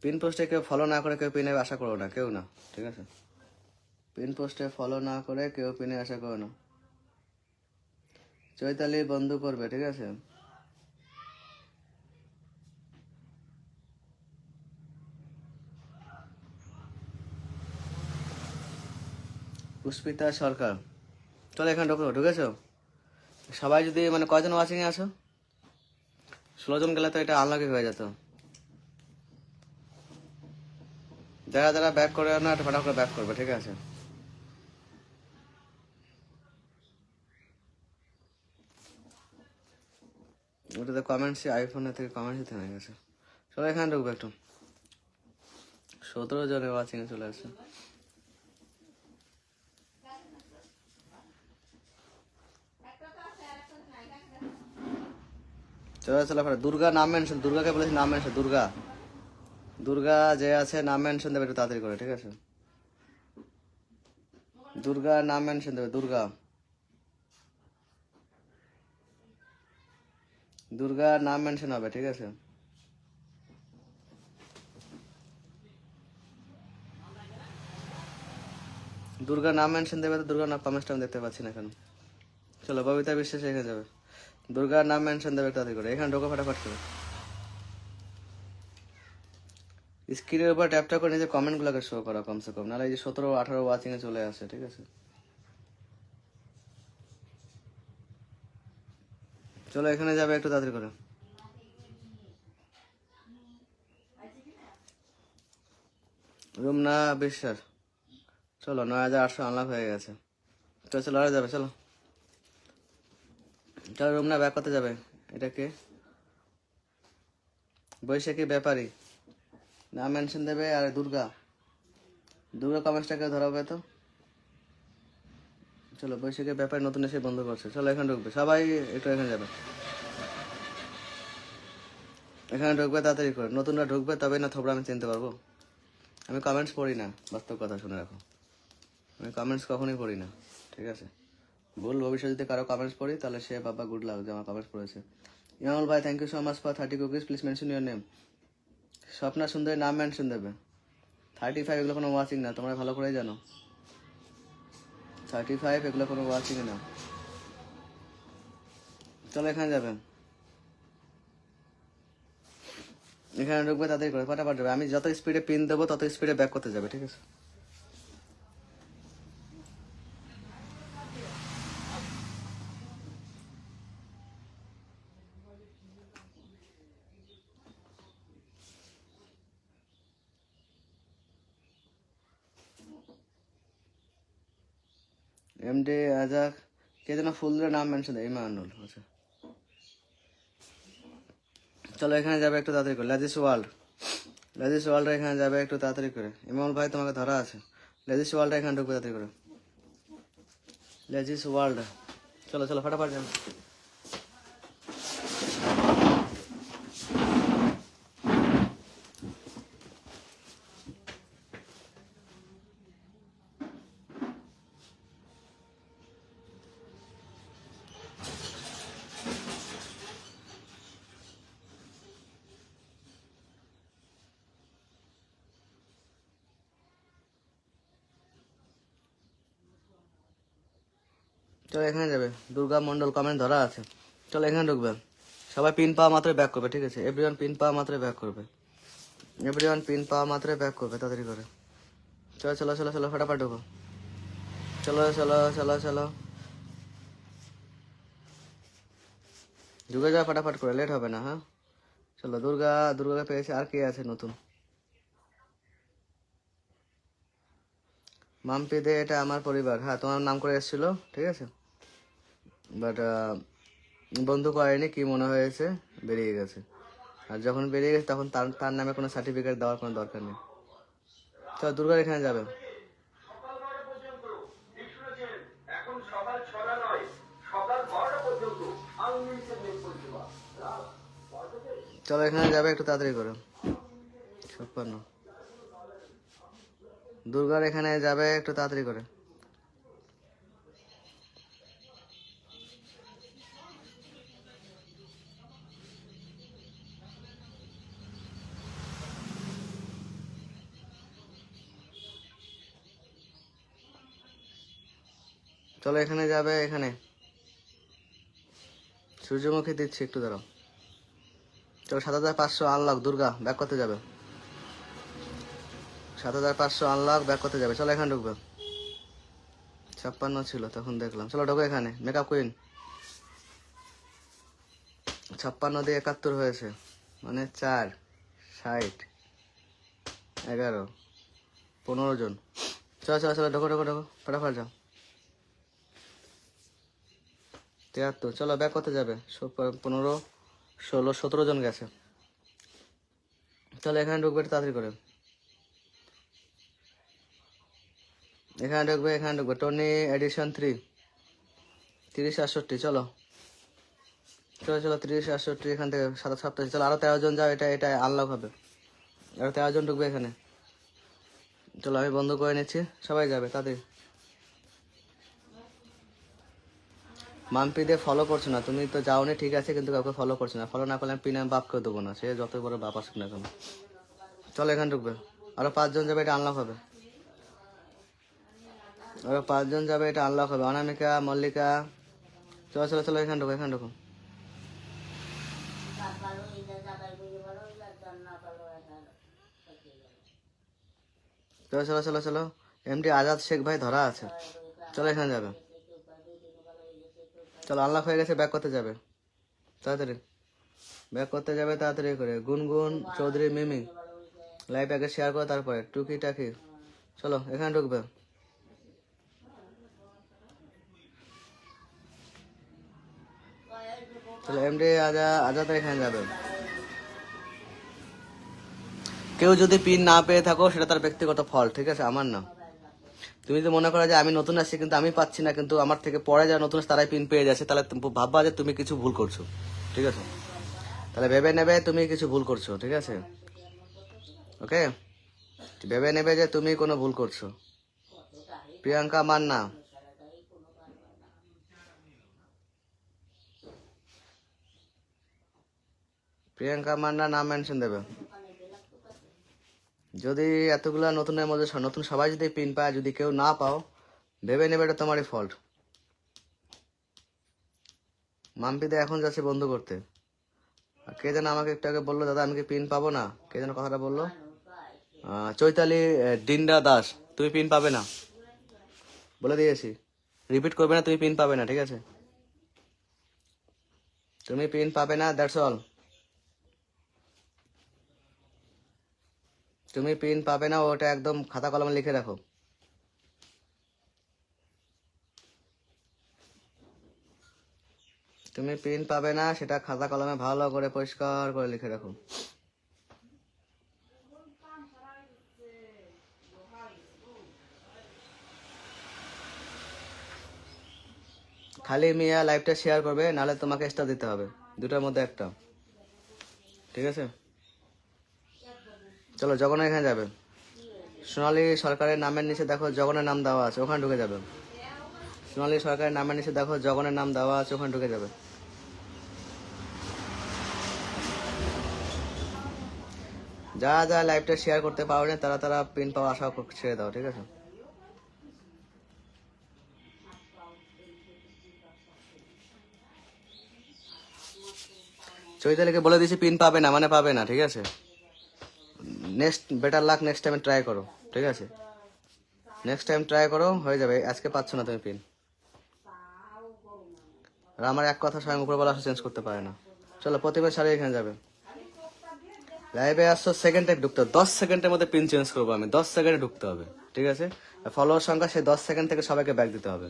পিন পোস্টে কেউ ফলো না করে কেউ পিনে আশা করো না, কেউ না, ঠিক আছে? পিন পোস্টে ফলো না করে কেউ পিনে আশা করো না। চৈতালি বন্ধ করবে, ঠিক আছে? পুষ্পিতা সরকার, চলো এখানে ঢোকো, ঢুকেছো? সবাই যদি মানে কয়জন ওয়াচিং এ আছো? 16 জন গেলে তো এটা আনলাকি হয়ে যেত। যারা যারা ব্যাক করে না একটা ফটাফট করে ব্যাক করবে, ঠিক আছে? ওটাতে কমেন্টস আইফোনের থেকে কমেন্টস থেমে গেছে। চলো এখানে ঢুকবো একটু। 17 জনের ওয়াচিং এ চলে আসছে। চলো চলো ফটা। দুর্গা নাম মেনশন, দুর্গাকে বলেছি নাম মেনশন, দুর্গা, দুর্গা যে আছে নাম মেনশন দেবে একটু তাড়াতাড়ি করে, ঠিক আছে? দুর্গা নাম মেনশন দেবে, দুর্গা, দুর্গা নাম মেনশন হবে, ঠিক আছে? দুর্গা নাম মেনশন দেবে তো দুর্গা নাম কমেন্টটা আমি দেখতে পাচ্ছি না কেন। চলো ববিতা বিশ্বাস এখানে যাবে, দুর্গার নাম মেনশন দেবে তাড়াতাড়ি করে, এখানে ঢোকা ফাটাফাট করে। স্ক্রিনের উপর ট্যাপটা করে নিজে কমেন্টগুলোকে শো করা কমসে কম, নাহলে এই যে 17-18 ওয়াচিং এ চলে আসে, ঠিক আছে? চলো এখানে যাবে একটু তাড়াতাড়ি করে। রুমনা বিশ্বাস, চলো 9800 আনলক হয়ে গেছে। চলো চলো আর যাবে, চলো চলো। রুমনা ব্যাক করতে যাবে। এটা কে? বৈশাখী ব্যাপারী নাম মেনশন দেবে। আর দুর্গা, দুর্গা কমেন্টসটাকে ধরাবে তো। চলো বৈশাখী ব্যাপারী নতুন এসে বন্ধ করছে, চলো এখানে ঢুকবে সবাই, একটু এখানে যাবে, এখানে ঢুকবে তাড়াতাড়ি করে। নতুনরা ঢুকবে তবেই না থোবরা আমি চিনতে পারবো। আমি কমেন্টস পড়ি না, বাস্তব কথা শুনে রাখো। আমি কমেন্টস কখনোই পড়ি না, ঠিক আছে? ভুল ভবিষ্যৎ যদি কারো কমেন্টস পড়ি তাহলে সে বাবা গুড লাক যে আমার কমেন্টস পড়েছে। ইমামুল ভাই thank you so much for 30 cookies, please mention your name. Swapna Sundari নাম মেনশন দেবে। 35 এগুলো কোনো ওয়াচিং না, তোমরা ভালো করেই জানো। 35 এগুলো কোনো ওয়াচিং না। চলো এখানে যাবে, এখানে ঢুকবে তাড়াতাড়ি করে ফাটাফাট যাবে। আমি যত স্পিডে পিন দেবো তত স্পিডে ব্যাক করতে যাবে, ঠিক আছে? এমডি আজাক, কে যেন ফুল ধরে নাম মেনশন দেয়, ইমানুল, আচ্ছা। চলো এখানে যাবে একটু তাড়াতাড়ি করে। লেজিস ওয়ার্ল্ড, লেজিস ওয়ার্ল্ড এখানে যাবে একটু তাড়াতাড়ি করে। ইমানুল ভাই তোমাকে ধরা আছে। লেজিস ওয়ার্ল্ড এখানে ঢুকবে তাড়াতাড়ি করে। লেজিস ওয়ার্ল্ড, চলো চলো ফটাফট যাবে। চলো এখানে যাবে। দুর্গা মন্ডল কমেন্ট ধরা আছে, চলো এখানে ঢুকবে। সবাই পিন পাওয়া মাত্র ব্যাক করবে, ঠিক আছে? এভরিওয়ান পিন পাওয়া মাত্র ব্যাক করবে, এভরিওয়ান পিন পাওয়া মাত্র ব্যাক করবে তাড়াতাড়ি করে। চলো চলো চলো চলো ফটাফট ঢুকো। চলো চলো চলো চলো ঢুকে যাও ফটাফট করে, লেট হবে না, হ্যাঁ? চলো দুর্গা, দুর্গাকে পেয়েছে। আর কে আছে নতুন? মাম্পি দে, এটা আমার পরিবার। হ্যাঁ তোমার নাম করে এসেছিল, ঠিক আছে? বাট বন্ধু করেনি, কি মনে হয়েছে বেরিয়ে গেছে। আর যখন বেরিয়ে গেছে তখন তার তার নামে কোনো সার্টিফিকেট দেওয়ার কোনো দরকার নেই। চলো দুর্গার এখানে যাবে। চলো এখানে যাবে, একটু তাড়াতাড়ি করো। 56 দুর্গার এখানে যাবে, একটু তাড়াতাড়ি করে। চলো এখানে যাবে, এখানে সূর্যমুখী দিচ্ছি, একটু দাঁড়াও। চলো 7500 আনলক, দুর্গা ব্যাক করতে যাবে। 7500 আনলক, ব্যাক করতে যাবে। চলো এখানে ঢুকবে। 56 ছিল তখন দেখলাম। চলো ঢোকো এখানে, মেকআপ কুইন। 56 দিয়ে 71 হয়েছে, মানে 4 60 11 15 জন। চলো চলো চলো, ঢোকো ঢোকো ঢোকো, ফটাফট যাও। 73। চলো ব্যাক করতে যাবে। 15 16 17 জন গেছে। চলো এখানে ঢুকবে, একটু তাড়াতাড়ি করে। এখানে ঢুকবে, এখানে ঢুকবে। Tony Edison 3 30 68। চলো চলো চলো, 30 68 এখান থেকে 87। চলো আরো 13 জন যাও, এটা এটা আনলক হবে। আরো 13 জন ঢুকবে এখানে। চলো আমি বন্ধ করে নিচ্ছি, সবাই যাবে তাড়াতাড়ি। মাম্পি দিয়ে ফলো করছো না, তুমি তো যাওনি ঠিক আছে, কিন্তু কাউকে ফলো করছো না। ফলো না করলে আমি পিন আমি বাপকেও দেবো না, সে যত বড় বাপ আসুক না কেন। চলো এখানে ঢুকবে, আরো 5 জন যাবে, এটা আনলক হবে। আরো 5 জন যাবে, এটা আনলক হবে। অনামিকা, মল্লিকা। চলো চলো চলো, এখানে ঢুকো, এখানে ঢুকো। চলো চলো চলো চলো, এমডি আজাদ শেখ ভাই ধরা আছে। চলো এখানে যাবে। চলো আনলক হয়ে গেছে, ব্যাক করতে যাবে তাড়াতাড়ি। ব্যাক করতে যাবে তাড়াতাড়ি করে। গুনগুন চৌধুরী, মিমি লাইভ আগে শেয়ার করো, তারপরে টুকি টাকি। চলো এখানে ঢুকবে। চলো এমডি আজাদ এখানে যাবে। কেউ যদি পিন না পেয়ে থাকো, সেটা তার ব্যক্তিগত ফল, ঠিক আছে, আমার না। তুমি যদি মনে করো যে আমি নতুন আসছি কিন্তু আমি পাচ্ছি না, কিন্তু আমার থেকে পরে যারা নতুন আসছে তারাই পিন পেয়ে যাচ্ছে, তাহলে ভাববা যে তুমি কিছু ভুল করছো, ঠিক আছে। তাহলে ভেবে নেবে তুমি কিছু ভুল করছো, ঠিক আছে। ওকে, ভেবে নেবে যে তুমি কোনো ভুল করছো। প্রিয়াঙ্কা মান্না, প্রিয়াঙ্কা মান্না নাম মেনশন দেবে। যদি এতগুলা নতুনের মধ্যে নতুন সবাই যদি পিন পায়, যদি কেউ না পাও, ভেবে নেবে এটা তোমারই ফল্ট। মাম্পিদা এখন যাচ্ছে বন্ধ করতে। আর কে যেন আমাকে একটু আগে বললো, দাদা আমি কি পিন পাবো না, কে যেন কথাটা বললো। চৈতালি ডিন্ডা দাস, তুমি পিন পাবে না বলে দিয়েছি, রিপিট করবে না, তুমি পিন পাবে না, ঠিক আছে। তুমি পিন পাবে না, দ্যাটস অল। তুমি পিন পাবে না, ওটা একদম খাতা কলমে লিখে রাখো। তুমি পিন পাবে না, সেটা খাতা কলমে ভালো করে পরিষ্কার করে লিখে রাখো। খালি মিয়া লাইভটা শেয়ার করবে, নাহলে তোমাকে স্টার দিতে হবে, দুটার মধ্যে একটা, ঠিক আছে। চলো জগন এখানে যাবে। সোনালী সরকারের নামের নিচে দেখো জগনের নাম দেওয়া আছে, ওখানে ঢুকে যাবে। সোনালী সরকারের নামের নিচে দেখো জগনের নাম দেওয়া আছে, ওখানে ঢুকে যাবে। যারা যারা লাইভটা শেয়ার করতে পারো না, তারা তারা পিন পাওয়া আশা ছেড়ে দাও, ঠিক আছে। চৈতালিকে বলে দিয়েছি পিন পাবে না মানে পাবে না, ঠিক আছে। নেক্সট বেটার লাক, নেক্সট টাইমে ট্রাই করো, ঠিক আছে। নেক্সট টাইম ট্রাই করো, হয়ে যাবে। আজকে পাচ্ছ না তুমি পিন। আর আমার এক কথা স্বয়ং উপরবেলা চেঞ্জ করতে পারে না। চলো প্রতিবার সারি এখানে যাবে। লাইভে আসছো, সেকেন্ড টাইম ঢুকতে হবে। 10 সেকেন্ডের মধ্যে পিন চেঞ্জ করবো আমি, 10 সেকেন্ডে ঢুকতে হবে, ঠিক আছে। ফলোয়ার সংখ্যা সেই 10 সেকেন্ড থেকে সবাইকে ব্যাক দিতে হবে,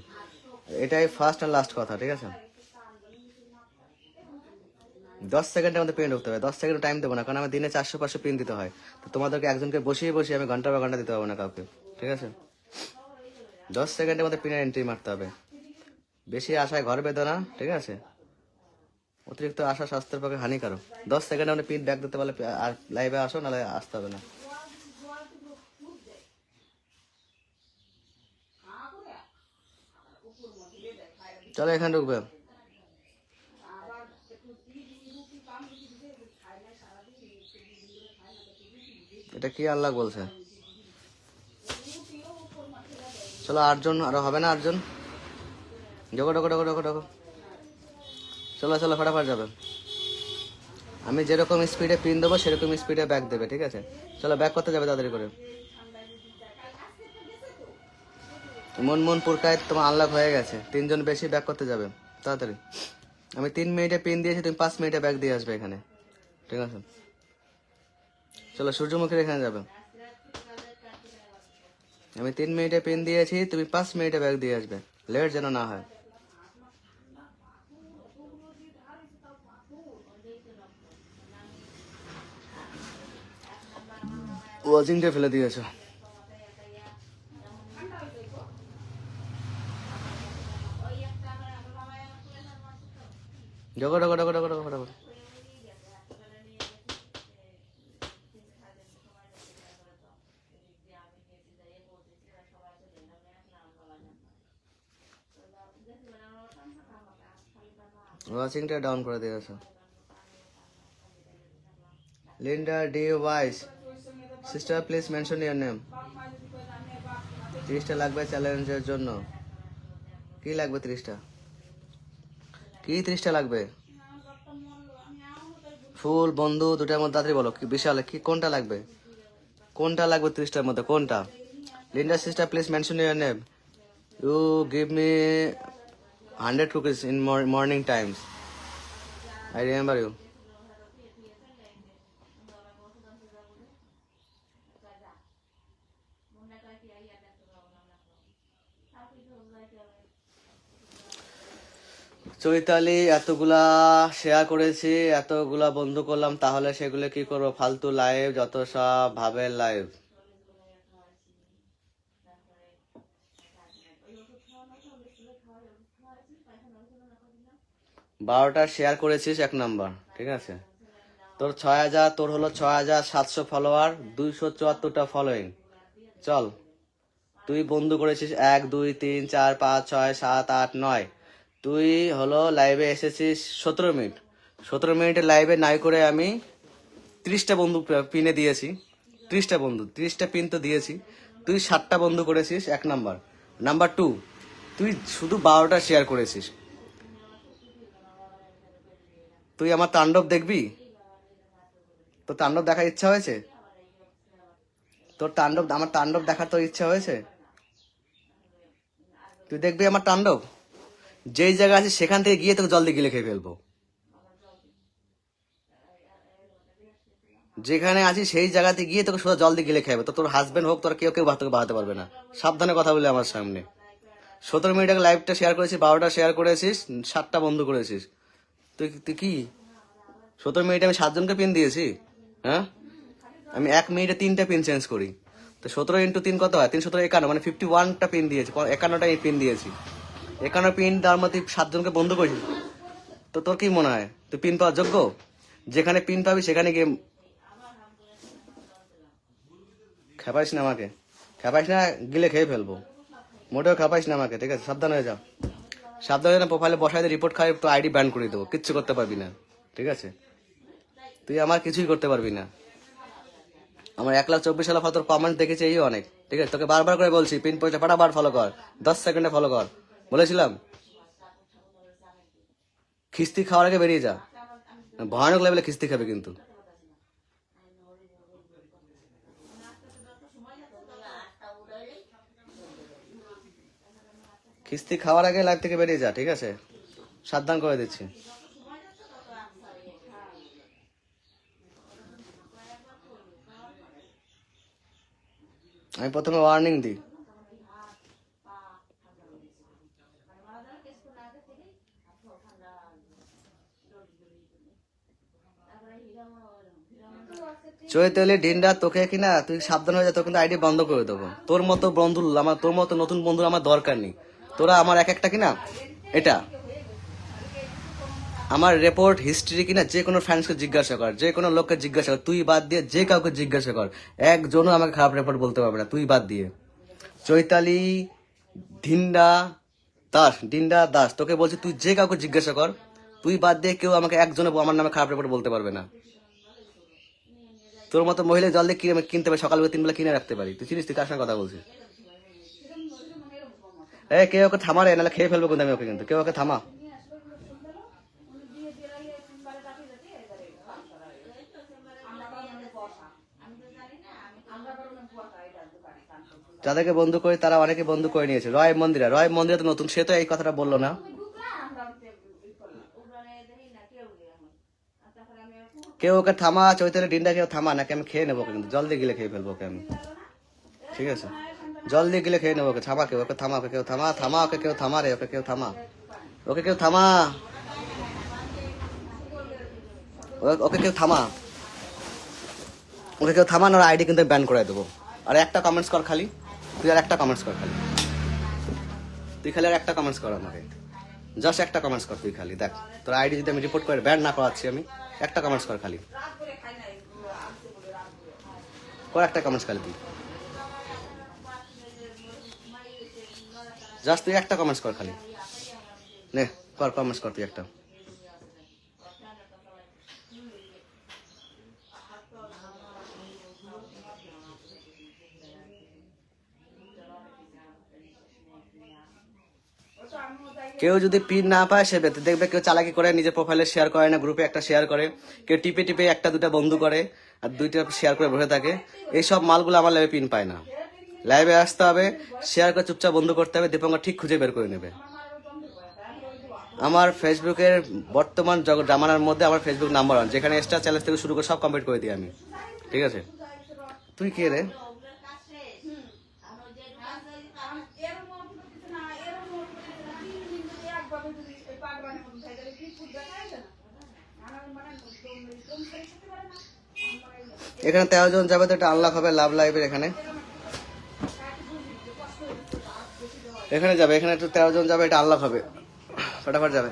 এটাই ফার্স্ট অ্যান্ড লাস্ট কথা, ঠিক আছে। 10 সেকেন্ডের মধ্যে পিন ঢুকতে হবে। 10 সেকেন্ড টাইম দেবো না, কারণ আমার দিনে 400-500 পিন দিতে হয়। তো তোমাদেরকে একজনকে বসিয়ে বসিয়ে আমি ঘন্টা বা ঘন্টা দিতে পারবো না কাউকে, ঠিক আছে। 10 সেকেন্ডের মধ্যে পিনের এন্ট্রি মারতে হবে। বেশি আশায় ঘর বেঁধো না, ঠিক আছে। অতিরিক্ত আশা স্বাস্থ্যের পক্ষে হানিকারক। 10 সেকেন্ডে আপনি পিন ব্যাক দিতে পারলে আর লাইভে আসো, নাহলে আসতে হবে না। চলো এখানে ঢুকবে। এটা কি আল্লাহ বলছে? চলো 8 জন, আরো হবে না 8 জন? ঢোকো ঢোকো ঢোকো ঢোকো ঢোকো, চলো চলো ফটাফট যাবে। আমি যেরকম স্পিডে পিন দেবো সেরকম স্পিডে ব্যাক দেবে, ঠিক আছে? চলো ব্যাক করতে যাবে তাড়াতাড়ি করে। মন পুরকায় তোমার আনলক হয়ে গেছে, 3 জন বেশি ব্যাক করতে যাবে তাড়াতাড়ি। আমি 3 মিনিটে পিন দিয়েছি, তুমি 5 মিনিটে ব্যাক দিয়ে আসবে এখানে, ঠিক আছে? চলো সূর্যমুখীর এখানে যাবে। আমি 3 মিনিটে পিন দিয়েছি, তুমি 5 মিনিটে ব্যাক দিয়ে আসবে, লেট যেন না হয়। ওয়াচিংটা ফেলে দিয়েছো। ঢোকো ঢোকো ঢোকো ঢোকো ঢোকো ঢোকো। ওয়াচিংটা ডাউন করে দিয়েছো। Linda D Wise, sister please mention your name. 30টা লাগবে চ্যালেঞ্জের জন্য। কি লাগবে 30টা? কি 30টা লাগবে? ফুল বন্ধু দুটার মধ্যে তাড়াতাড়ি বলো, কি বিশাল কি কোনটা লাগবে? কোনটা লাগবে 30টার মধ্যে কোনটা? Linda sister please mention your name. You give me 100 cookies in morning times. I remember you. চৈতালি এতগুলা শেয়ার করেছি, এতগুলা বন্ধু করলাম, তাহলে সেগুলো কি করবো? ফালতু লাইভ, যত সব ভাবের লাইভ। বারোটা শেয়ার করেছিস 1 নাম্বার, ঠিক আছে? তোর 6000, তোর হলো 6700 ফলোয়ার, 274টা ফলোয়িং। চল, তুই বন্ধু করেছিস 1 2 3 4 5 6 7 8 9। তুই হলো লাইভে এসেছিস 17 মিনিট। 17 মিনিটের লাইভে নাই করে আমি 30টা বন্ধু পিনে দিয়েছি। 30টা বন্ধু, 30টা পিন তো দিয়েছি। তুই 7টা বন্ধু করেছিস 1 নাম্বার। নাম্বার 2, তুই শুধু 12টা শেয়ার করেছিস। তুই আমার তাণ্ডব দেখবি? তোর তাণ্ডব দেখার ইচ্ছা হয়েছে? তোর তাণ্ডব, আমার তাণ্ডব দেখার তোর ইচ্ছা হয়েছে? তুই দেখবি আমার তাণ্ডব? যেই জায়গা আছে সেখান থেকে গিয়ে তোকে জলদি গিলে খেয়ে ফেলবো। যেখানে আছি সেই জায়গাতে গিয়ে তোকে সোজা জলদি গিলে খাইবে। তো তোর হাজবেন্ড হোক, তোর কেউ তোকে বাড়াতে পারবে না। সাবধানে কথা বলে আমার সামনে। 17 মিনিট আগে লাইভটা শেয়ার করেছিস, 12টা শেয়ার করেছিস, 7টা বন্ধ করেছিস। তুই কি 17 মিনিটে আমি 7 জনকে পিন দিয়েছি? হ্যাঁ, আমি 1 মিনিটে 3টা পিন চেঞ্জ করি। তো 17 × 3 কত হয়? 3 17 51, মানে 51টা পিন দিয়েছি, 51টা পিন দিয়েছি। 51 পিন তার মধ্যে 7 জনকে বন্ধ করেছি। তো তোর কি মনে হয় তুই পিন পাওয়ার যোগ্য? যেখানে পিন পাবি সেখানে গিয়ে খেপাইস না আমাকে, খেপাইস না, গিলে খেয়ে ফেলবো। মোটেও খেপাইস না আমাকে, ঠিক আছে? সাবধান হয়ে যা, সাবধান হয়ে না। প্রোফাইলে বসাই দিয়ে রিপোর্ট খাই, তো আইডি ব্যান করে দেবো, কিচ্ছু করতে পারবি না, ঠিক আছে? তুই আমার কিছুই করতে পারবি না। আমার 1,24,000 ফটোর কমেন্ট দেখেছি, এই অনেক, ঠিক আছে? তোকে বারবার করে বলছি পিন পয়সা ফাটাফাট ফলো কর, 10 সেকেন্ডে ফলো কর, বলেছিলাম। খিস্তি খাওয়ার আগে বেরিয়ে যা, ভয়ানক লেভেলে খিস্তি খাবে কিন্তু। খিস্তি খাওয়ার আগে লাইভ থেকে বেরিয়ে যা, ঠিক আছে? সাবধান করে দিচ্ছি। আমি প্রথমে ওয়ার্নিং দিই। চৈতালি ডিন্ডা, তোকে কিনা তুই সাবধান হয়ে যা, তোর কিন্তু আইডি বন্ধ করে দেবো। তোর মতো বন্ধু আমার, তোর মতো নতুন বন্ধু আমার দরকার নেই। তোরা আমার একটা কিনা এটা আমার রিপোর্ট হিস্ট্রি কিনা যে কোনো ফ্যান্সকে জিজ্ঞাসা কর, যে কোনো লোককে জিজ্ঞাসা কর, তুই বাদ দিয়ে যে কাউকে জিজ্ঞাসা কর, একজনও আমাকে খারাপ রিপোর্ট বলতে পারবে না, তুই বাদ দিয়ে। চৈতালি, ডিন্ডা দাস, তোকে বলছি তুই যে কাউকে জিজ্ঞাসা কর, তুই বাদ দিয়ে কেউ আমাকে একজনে আমার নামে খারাপ রিপোর্ট বলতে পারবে না। তোর মতো মহিলা জল দিয়ে কিনতে পারি, সকালবেলা 3 বেলা কিনে রাখতে পারি। তুই চিনিস তুই কার সঙ্গে কথা বলছিস? কেউ ওকে থামা রে, নাহলে খেয়ে ফেলবো কিন্তু আমি ওকে, কিন্তু কেউ ওকে থামা। যাদেরকে বন্ধু করি তারা অনেকে বন্ধু করে নিয়েছে। রয় মন্দিরা তো নতুন, সে তো এই কথাটা বললো না। কেউ ওকে থামা, চৈতালি ডিন্ডা কেউ থামা, নাকি আমি খেয়ে নেবো কিন্তু, জল দিয়ে গিলে খেয়ে ফেলবো ওকে আমি, ঠিক আছে? জল দিয়ে গিলে খেয়ে নেবো ওকে। থামা কেউ, ওকে থামা, ওকে কেউ থামা, ওকে কেউ থামা রে, ওকে কেউ থামা, ওকে কেউ থামা, ওকে কেউ থামা, ওকে কেউ থামা, না আইডি কিন্তু ব্যান করে দেবো। আর একটা কমেন্টস কর খালি, তুই আর একটা কমেন্টস কর খালি, তুই খালি আর একটা কমেন্টস কর আমাকে, জাস্ট একটা কমেন্টস কর তুই খালি। দেখ তোর আইডি যদি আমি রিপোর্ট করে ব্যান না করাচ্ছি, আমি একটা কমেন্টস কর খালি, কর একটা কমেন্টস খালি তুই, জাস্ট তুই একটা কমেন্টস কর খালি, নে কর কমেন্টস কর তুই একটা। কেউ যদি পিন না পায় সে দেখবে কেউ চালাকি করে নিজের প্রোফাইলে শেয়ার করে না, গ্রুপে একটা শেয়ার করে, কেউ টিপে একটা দুটা বন্ধু করে আর দুইটা শেয়ার করে বসে থাকে। এইসব মালগুলো আমার লাইভে পিন পায় না। লাইভে আসতে হবে, শেয়ার করে চুপচাপ বন্ধ করতে হবে, দীপঙ্কর ঠিক খুঁজে বের করে নেবে। আমার ফেসবুকের বর্তমান জামানার মধ্যে আমার ফেসবুক নাম্বার 1, যেখানে এক্সট্রা চ্যালেঞ্জ থেকে শুরু করে সব কমপ্লিট করে দিই আমি, ঠিক আছে? তুই কে রে? এখানে 13 জন যাবে তো এটা আনলক হবে লাভ লাইভের, এখানে যাবে, এখানে একটু 13 জন যাবে, এটা আনলক হবে, ফটাফট যাবে।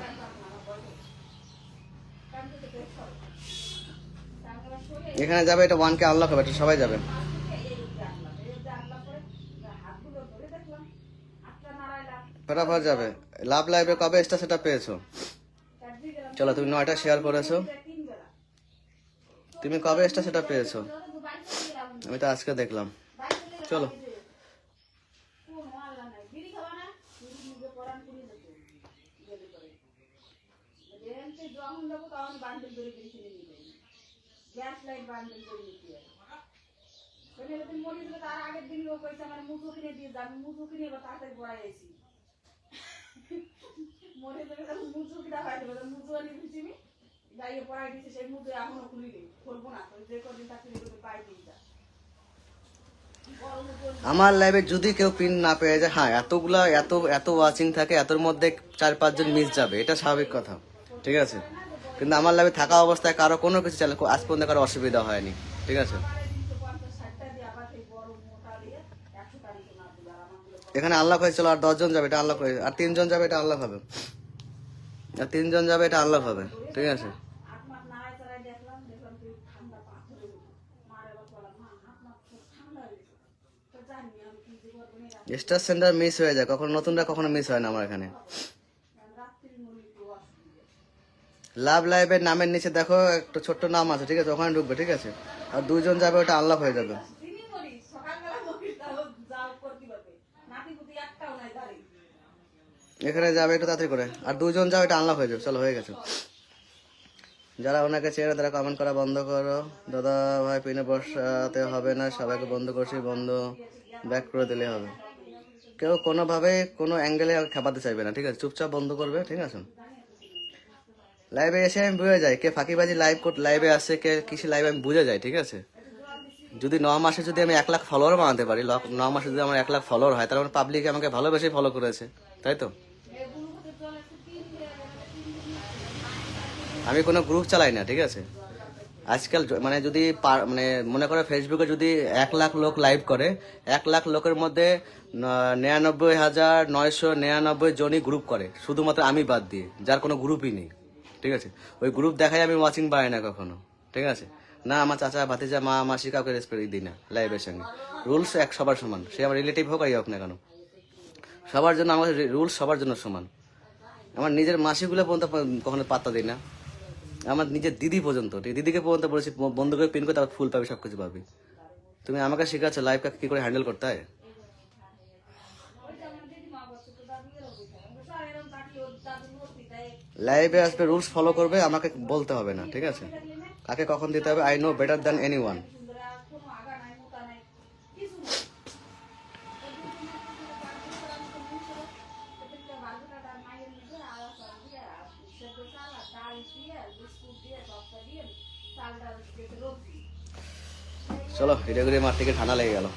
এখানে যাবে, এটা 1K আনলক হবে, এটা সবাই যাবে, ফটাফট যাবে। লাভ লাইভে কবে এক্সট্রা সেটা পেয়েছো? চলো তুমি 9টা শেয়ার করেছো, তুমি কবে এক্সট্রা সেটা পেয়েছো? আমি তো আজকে দেখলাম। চলো আমার লাইভে যদি কেউ পিন না পেয়ে যায়, হ্যাঁ এতগুলা এত ওয়াচিং থাকে, এতর মধ্যে 4-5 জন মিস যাবে, এটা স্বাভাবিক কথা, ঠিক আছে? কিন্তু আমার লাইভে থাকা অবস্থায় কারো কোনো কিছু চ্যানেল আজ পর্যন্ত কারো অসুবিধা হয়নি, ঠিক আছে? এখানে আনলক হয়েছে, চলো আর 10 জন যাবে, এটা আনলক হয়েছে, আর 3 জন যাবে, এটা আনলক হবে, আর 3 জন যাবে, এটা আনলক হবে, ঠিক আছে? স্টার সেন্টার মিস হয়ে যায় কখনো, নতুনরা কখনো মিস হয় না আমার এখানে। লাভ লাইভের নামের নিচে দেখো একটা ছোট্ট নাম আছে, ঠিক আছে? ওখানে ঢুকবে, ঠিক আছে? আর 2 জন যাবে, ওটা আনলক হয়ে যাবে। এখানে যাবে একটু তাড়াতাড়ি করে, আর 2 জন যাবে, এটা আনলক হয়ে যাবে। চলো হয়ে গেছে। যারা ওনাকে চেয়ে তারা কমেন্ট করা বন্ধ করো। দাদা ভাই পিনে বসাতে হবে না, সবাইকে বন্ধ করছি, বন্ধ ব্যাক করে দিলে হবে। কেউ কোনোভাবে কোনো অ্যাঙ্গেলে খেপাতে চাইবে না, ঠিক আছে? চুপচাপ বন্ধ করবে, ঠিক আছে? লাইভে এসে আমি বুঝে যাই কে ফাঁকিবাজি লাইভে আসছে, কে কিসে লাইভে, আমি বুঝে যাই, ঠিক আছে? যদি 9 মাসে যদি আমি 1 লাখ ফলোয়ার বানাতে পারি, 9 মাসে যদি আমার 1 লাখ ফলোয়ার হয়, তাহলে পাবলিক আমাকে ভালোবেসে ফলো করেছে, তাই তো? আমি কোনো গ্রুপ চালাই না, ঠিক আছে? আজকাল মানে যদি মানে মনে করে ফেসবুকে যদি 1 লাখ লোক লাইভ করে, 1 লাখ লোকের মধ্যে 99,999 জনই গ্রুপ করে, শুধুমাত্র আমি বাদ দিয়ে, যার কোনো গ্রুপই নেই, ঠিক আছে? ওই গ্রুপ দেখাই আমি ওয়াচিং পাই না কখনো, ঠিক আছে? না আমার চাচা ভাতিজা মা মাসি কাউকে রেসপেক্ট দিই না লাইভের সঙ্গে। রুলস এক সবার সমান, সে আমার রিলেটিভ হোক আর হোক না কেন, সবার জন্য আমার রুলস সবার জন্য সমান। আমার নিজের মাসিগুলো পর্যন্ত কখনো পাত্তা দিই না, আমার নিজের দিদি পর্যন্ত, দিদিকে পর্যন্ত বলেছি বন্ধ করে পিন করে তারপর ফুল পাবি, সব কিছু পাবি। তুমি আমাকে শেখাচ্ছ লাইভটা কি করে হ্যান্ডেল করতে হয়। লাইভে আসবে, রুলস ফলো করবে, আমাকে বলতে হবে না, ঠিক আছে? কাকে কখন দিতে হবে I know better than anyone. চলো ভিডিও করে মাঠ থেকে ঠান্ডা লেগে গেল।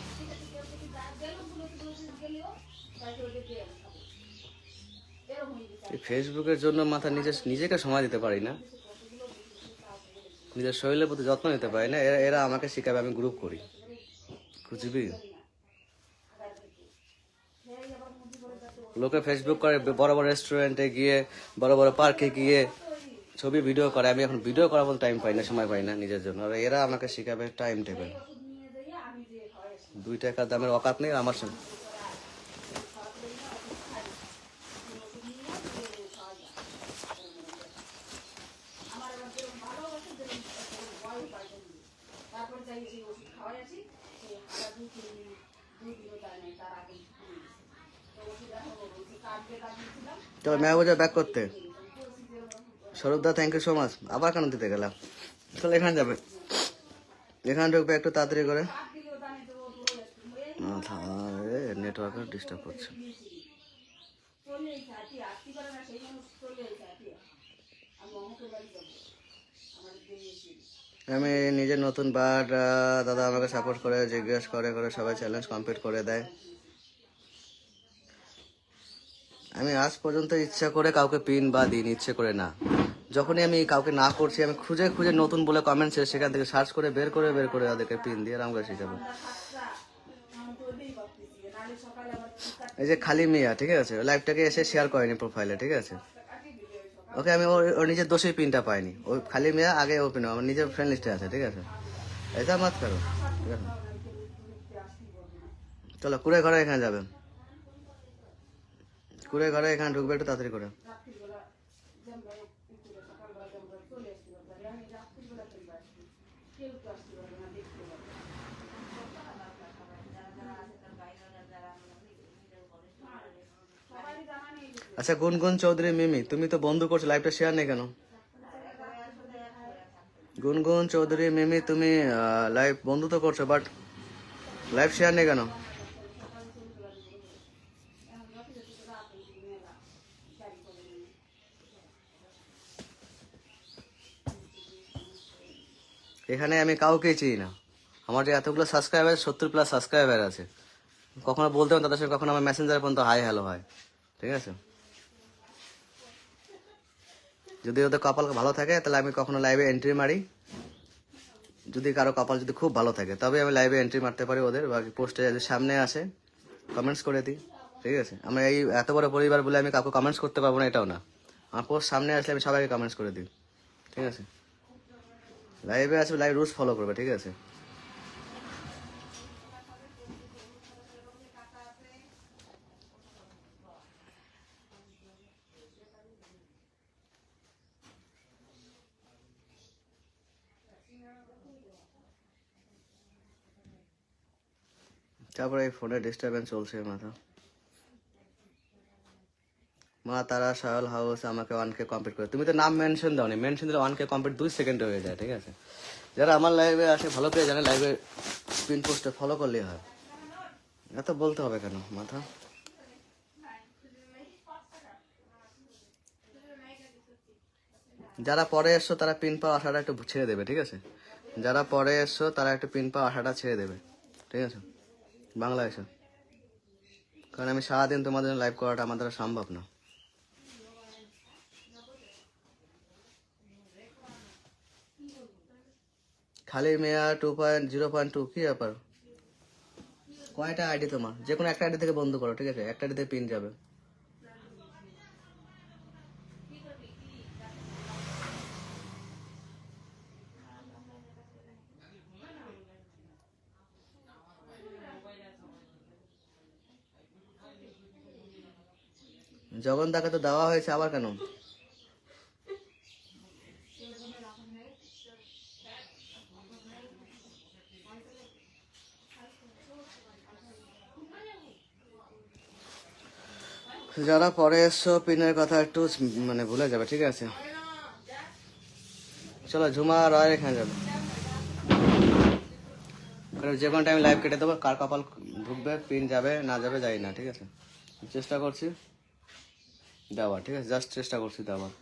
ফেসবুকের জন্য মাথা নিজেকে সময় দিতে পারি না, নিজের শরীরের প্রতি যত্ন নিতে পারি না। এরা আমাকে শিখাবে, আমি গ্রুপ করি, বুঝবি? লোকে ফেসবুক করে বড় বড় রেস্টুরেন্টে গিয়ে, বড় বড় পার্কে গিয়ে ছবি ভিডিও করে, আমি এখন ভিডিও করার মতো টাইম পাই না, সময় পাই না নিজের জন্য। আর এরা আমাকে শিখাবে টাইম টেবিল। 2 টাকা দামের অকাত নেই আমার সঙ্গে। চলো মেহবুজা ব্যাক করতে। সৌরভদা থ্যাংক ইউ সো মাচ। আবার কেন দিতে গেলাম? চলো এখানে যাবে, এখানে ঢুকবে একটু তাড়াতাড়ি করে। নেটওয়ার্কের ডিস্টার্ব হচ্ছে। আমি নিজের নতুন বার দাদা আমাকে সাপোর্ট করে, জিজ্ঞেস করে করে সবাই চ্যালেঞ্জ কমপ্লিট করে দেয়। আমি আজ পর্যন্ত ইচ্ছা করে কাউকে পিন বা দিন, ইচ্ছে করে না। যখনই আমি কাউকে না করছি, আমি খুঁজে খুঁজে নতুন বলে কমেন্টস সেখান থেকে সার্চ করে বের করে তাদেরকে পিন দিয়ে আমাকে শিখাবো। এই যে খালি মিয়া, ঠিক আছে, লাইভটাকে এসে শেয়ার করেনি প্রোফাইলে, ঠিক আছে? ওকে আমি ওর নিজের দোষেই পিনটা পাইনি। ওই খালি মিয়া আগে ও পিন আমার নিজের ফ্রেন্ড লিস্টে আছে, ঠিক আছে? এটা মাত করো, ঠিক আছে? চলো কুড়ে ঘরে এখানে যাবেন, কুড়ে ঘরে এখানে ঢুকবে একটু তাড়াতাড়ি করে। আচ্ছা গুনগুন চৌধুরী মিমি, তুমি তো বন্ধু করছো, লাইভটা শেয়ার নেই কেন? গুনগুন চৌধুরী মিমি, তুমি লাইভ বন্ধু তো করছো, বাট লাইভ শেয়ার নেই কেন? এখানে আমি কাউকেই চিনি না। আমার যে এতগুলো সাবস্ক্রাইবার, 70+ সাবস্ক্রাইবার আছে, কখনো বলতে হবে তাদের সঙ্গে, কখনো আমার মেসেঞ্জার পর্যন্ত হাই হ্যালো হয়, ঠিক আছে? যদি ওদের কপাল ভালো থাকে তাহলে আমি কখনো লাইভে এন্ট্রি মারি। যদি কারো কপাল যদি খুব ভালো থাকে তবে আমি লাইভে এন্ট্রি মারতে পারি ওদের, বা পোস্টে যদি সামনে আসে কমেন্টস করে দিই, ঠিক আছে? আমরা এই এত বড় পরিবার বলে আমি কাউকে কমেন্টস করতে পারবো না এটাও না। আমার পোস্ট সামনে আসলে আমি সবাইকে কমেন্টস করে দিই, ঠিক আছে? লাইভে আসবে, লাইভ রুলস ফলো করবে, ঠিক আছে? তারপরে এই ফোনে ডিস্টারবেন্স চলছে মাথা। মা তারা সায়ল হাউস আমাকে 1K কমপ্লিট করে। তুমি তো নাম মেনশন দাও নি, মেনশন দিলে 1K কমপ্লিট 2 সেকেন্ডে হয়ে যায়, ঠিক আছে? যারা আমার লাইভে আসে ভালো করে জানে লাইভে পিন পোস্টে ফলো করলেই হয়, এত বলতে হবে কেন মাথা? যারা পরে এসছো তারা পিন পাওয়া আশাটা একটু ছেড়ে দেবে, ঠিক আছে? যারা পরে এসছো তারা একটু পিন পাওয়া আশাটা ছেড়ে দেবে, ঠিক আছে? বাংলা এসো, কারণ আমি সারাদিন তোমাদের লাইভ করাটা আমার দ্বারা সম্ভব না। খালি মেয়া 2.0.2 কি ব্যাপার? কয়টা আইডি তোমার? যে কোনো একটা আইডি থেকে বন্ধ করো, ঠিক আছে? একটা আইডিতে পিন যাবে। জগন্দাকে তো দেওয়া হয়েছে আবার কেন? যারা পরে এসছো পিনের কথা একটু মানে ভুলে যাবে, ঠিক আছে? চলো ঝুমা রয় এখানে যাবে, যে কোনো টাইম লাইভ কেটে দেবো, কার কপাল ঢুকবে পিন যাবে না যাবে যাই না, ঠিক আছে? চেষ্টা করছি দেওয়ার, ঠিক আছে? জাস্ট চেষ্টা করছি দেওয়ার।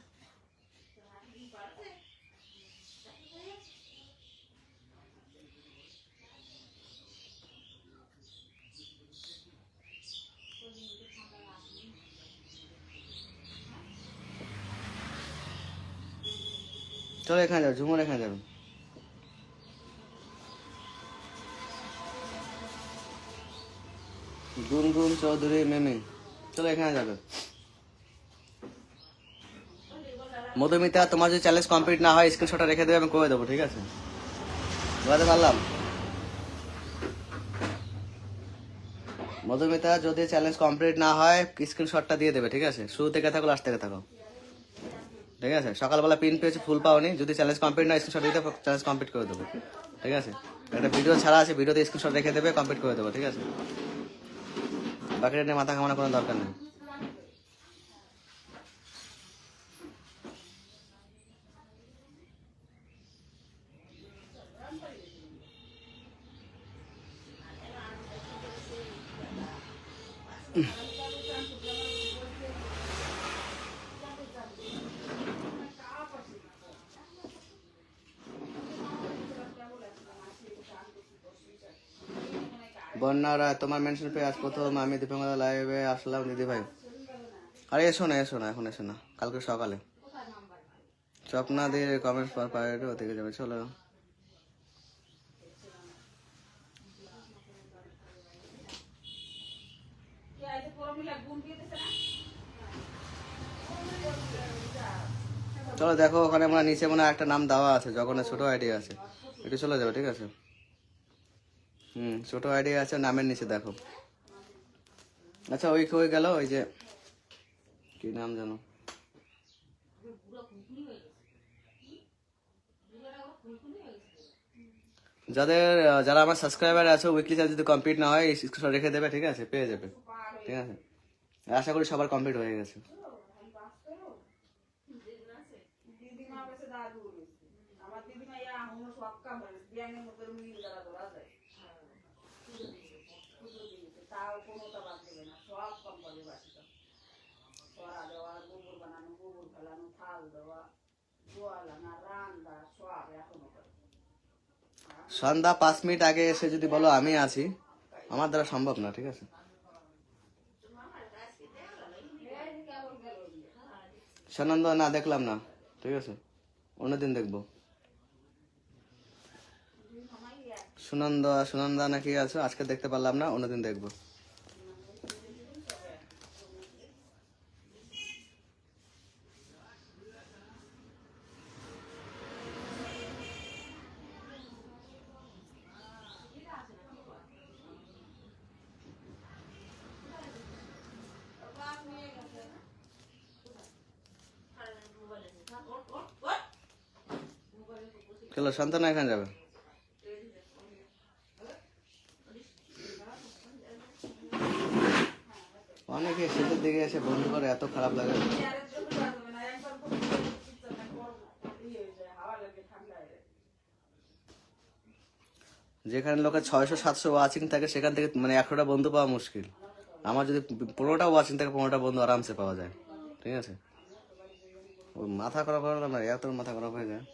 চলো এখানে যাবে, ঝুমুর এখানে যাবে। গুনগুন চৌধুরী মেমি, চলো এখানে যাবে। মধুমিতা, তোমার যদি চ্যালেঞ্জ কমপ্লিট না হয় স্ক্রিনশটটা রেখে দেবে, আমি করে দেবো, ঠিক আছে? বুঝতে পারলাম? মধুমিতা, যদি চ্যালেঞ্জ কমপ্লিট না হয় স্ক্রিনশটটা দিয়ে দেবে, ঠিক আছে? শুরু থেকে থাকো লাস্ট থেকে থাকো, ঠিক আছে? সকালবেলা পিন পেয়েছে ফুল পাওনি, যদি চ্যালেঞ্জ কমপ্লিট না স্ক্রিনশট দিতে চ্যালেঞ্জ কমপ্লিট করে দেবো, ঠিক আছে? একটা ভিডিও ছাড়া আছে, ভিডিওতে স্ক্রিনশট রেখে দেবে, কমপ্লিট করে দেবো, ঠিক আছে? বাকিটা নিয়ে মাথা ঘামানোর কোনো দরকার নেই। বন্যা রায়, তোমার মেনশন পেয়ে আজ প্রথম আমি দীপঙ্কর লাইভে আসলাম দিদি ভাই। আরে এসো না, এসো না, এখন এসো না, কালকে সকালে। স্বপ্নাদের কমেন্টস পর পায়ে ওদিকে যাবে, চলো। চলো দেখো, ওখানে আমরা নিচে মনে হয় একটা নাম দেওয়া আছে, জগনের ছোট আইডি আছে, একটু চলে যাবে, ঠিক আছে? ছোট আইডি আছে, নামের নিচে দেখো। আচ্ছা ওই কই গেল, ওই যে কি নাম জানো, যারা আমার সাবস্ক্রাইবার আছে উইকলি চার্জ যদি কমপ্লিট না হয় স্ক্রিনশট রেখে দেবে, ঠিক আছে? পেয়ে যাবে, ঠিক আছে? আশা করি সবার কমপ্লিট হয়ে গেছে। সন্ধ্যা 5 মিনিট আগে এসে যদি বলো আমি আছি, আমার দ্বারা সম্ভব না, ঠিক আছে? সানন্দ না দেখলাম না, ঠিক আছে? অন্যদিন দেখবো। সুনন্দা নাকি আছো, আজকে দেখতে পারলাম না, অন্যদিন দেখবো। চলো শান্তনা এখানে যাবে। অনেকে শেষের দিকে এসে বন্ধু করে, এত খারাপ লাগে। যেখানে লোকের 600-700 ওয়াচিং থাকে সেখান থেকে মানে 100টা বন্ধু পাওয়া মুশকিল। আমার যদি 15টা ওয়াচিং থাকে 15টা বন্ধু আরামসে পাওয়া যায়, ঠিক আছে? ওই মাথা খারাপ হয়ে না, এত মাথা খারাপ হয়ে যায়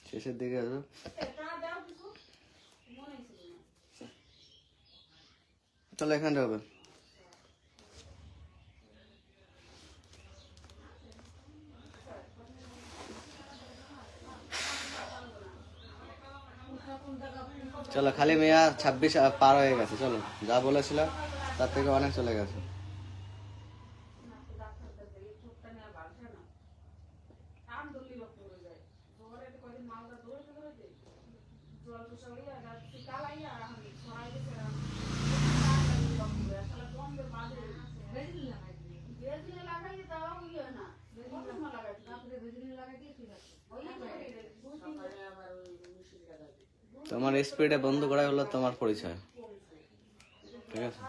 শেষের দিকে। চলো এখানে হবে। চলো খালি মেয়া 26 পার হয়ে গেছে, চলো যা বলেছিলাম তার থেকে অনেক চলে গেছে। তোমার স্পিডে বন্ধ করা হলো তোমার পরিচয়, ঠিক আছে?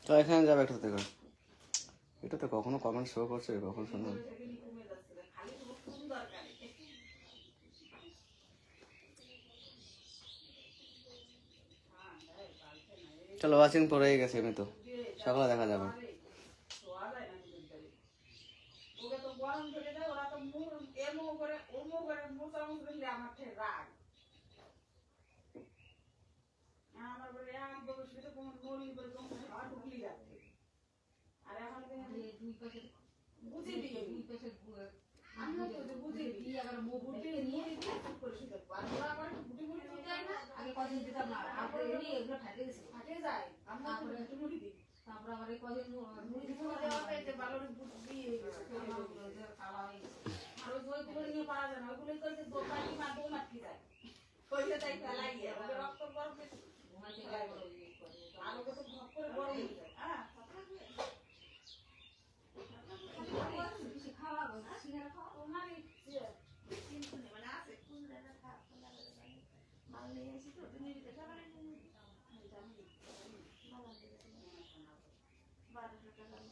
তো এখানে যাবে একটাতে করে, এটাতে কখনো কমেন্ট শো করছে, কখন শোনো। চলো ওয়াচিং পড়েই গেছে, আমি তো সকালে দেখা যাবে।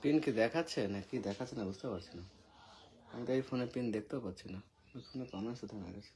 পিন কি দেখাচ্ছে না কি দেখাচ্ছে না বুঝতে পারছি না। আমি তো এই ফোনে পিন দেখতেও পাচ্ছি না, ওই ফোনে কমেন্টস কোথায় হয়ে গেছে।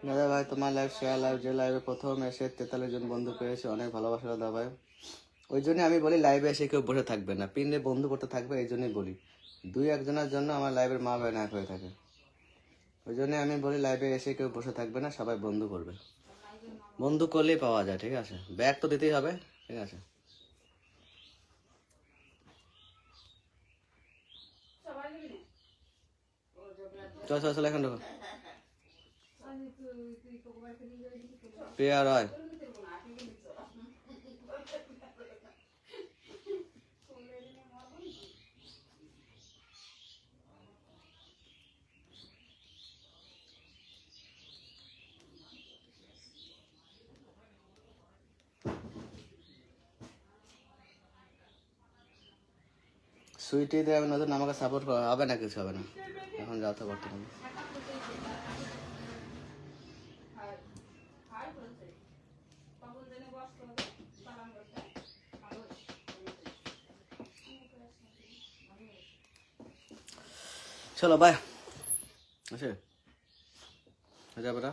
দাদা ভাই তোমার লাইভ শেয়ার লাইভ যে লাইভে প্রথম এসে 43 জন বন্ধু পেয়েছে, অনেক ভালোবাসা দাদা ভাই। ওই জন্য আমি বলি লাইভে এসে কেউ বসে থাকবে না, পিনে বন্ধু করতে থাকবে, এই জন্যই বলি। 2-1 জনের জন্য আমার লাইভের মা ভাই না হয়ে থাকে, ওই জন্য আমি বলি লাইভে এসে কেউ বসে থাকবে না, সবাই বন্ধু করবে। বন্ধু করলেই পাওয়া যায়, ঠিক আছে? ব্যাগ তো দিতেই হবে, ঠিক আছে? চল চল চল, এখন ঢোকো। প্রিয়া রয়, সুইটি দিয়ে আমি নতুন আমাকে সাপোর্ট করা হবে না, কিছু হবে না, এখন যাও তো বর্তমানে। চলো বাই, আছে যাবে না,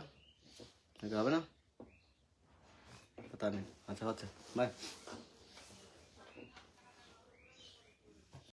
হবে না, पता नहीं, अच्छा होता है, बाय।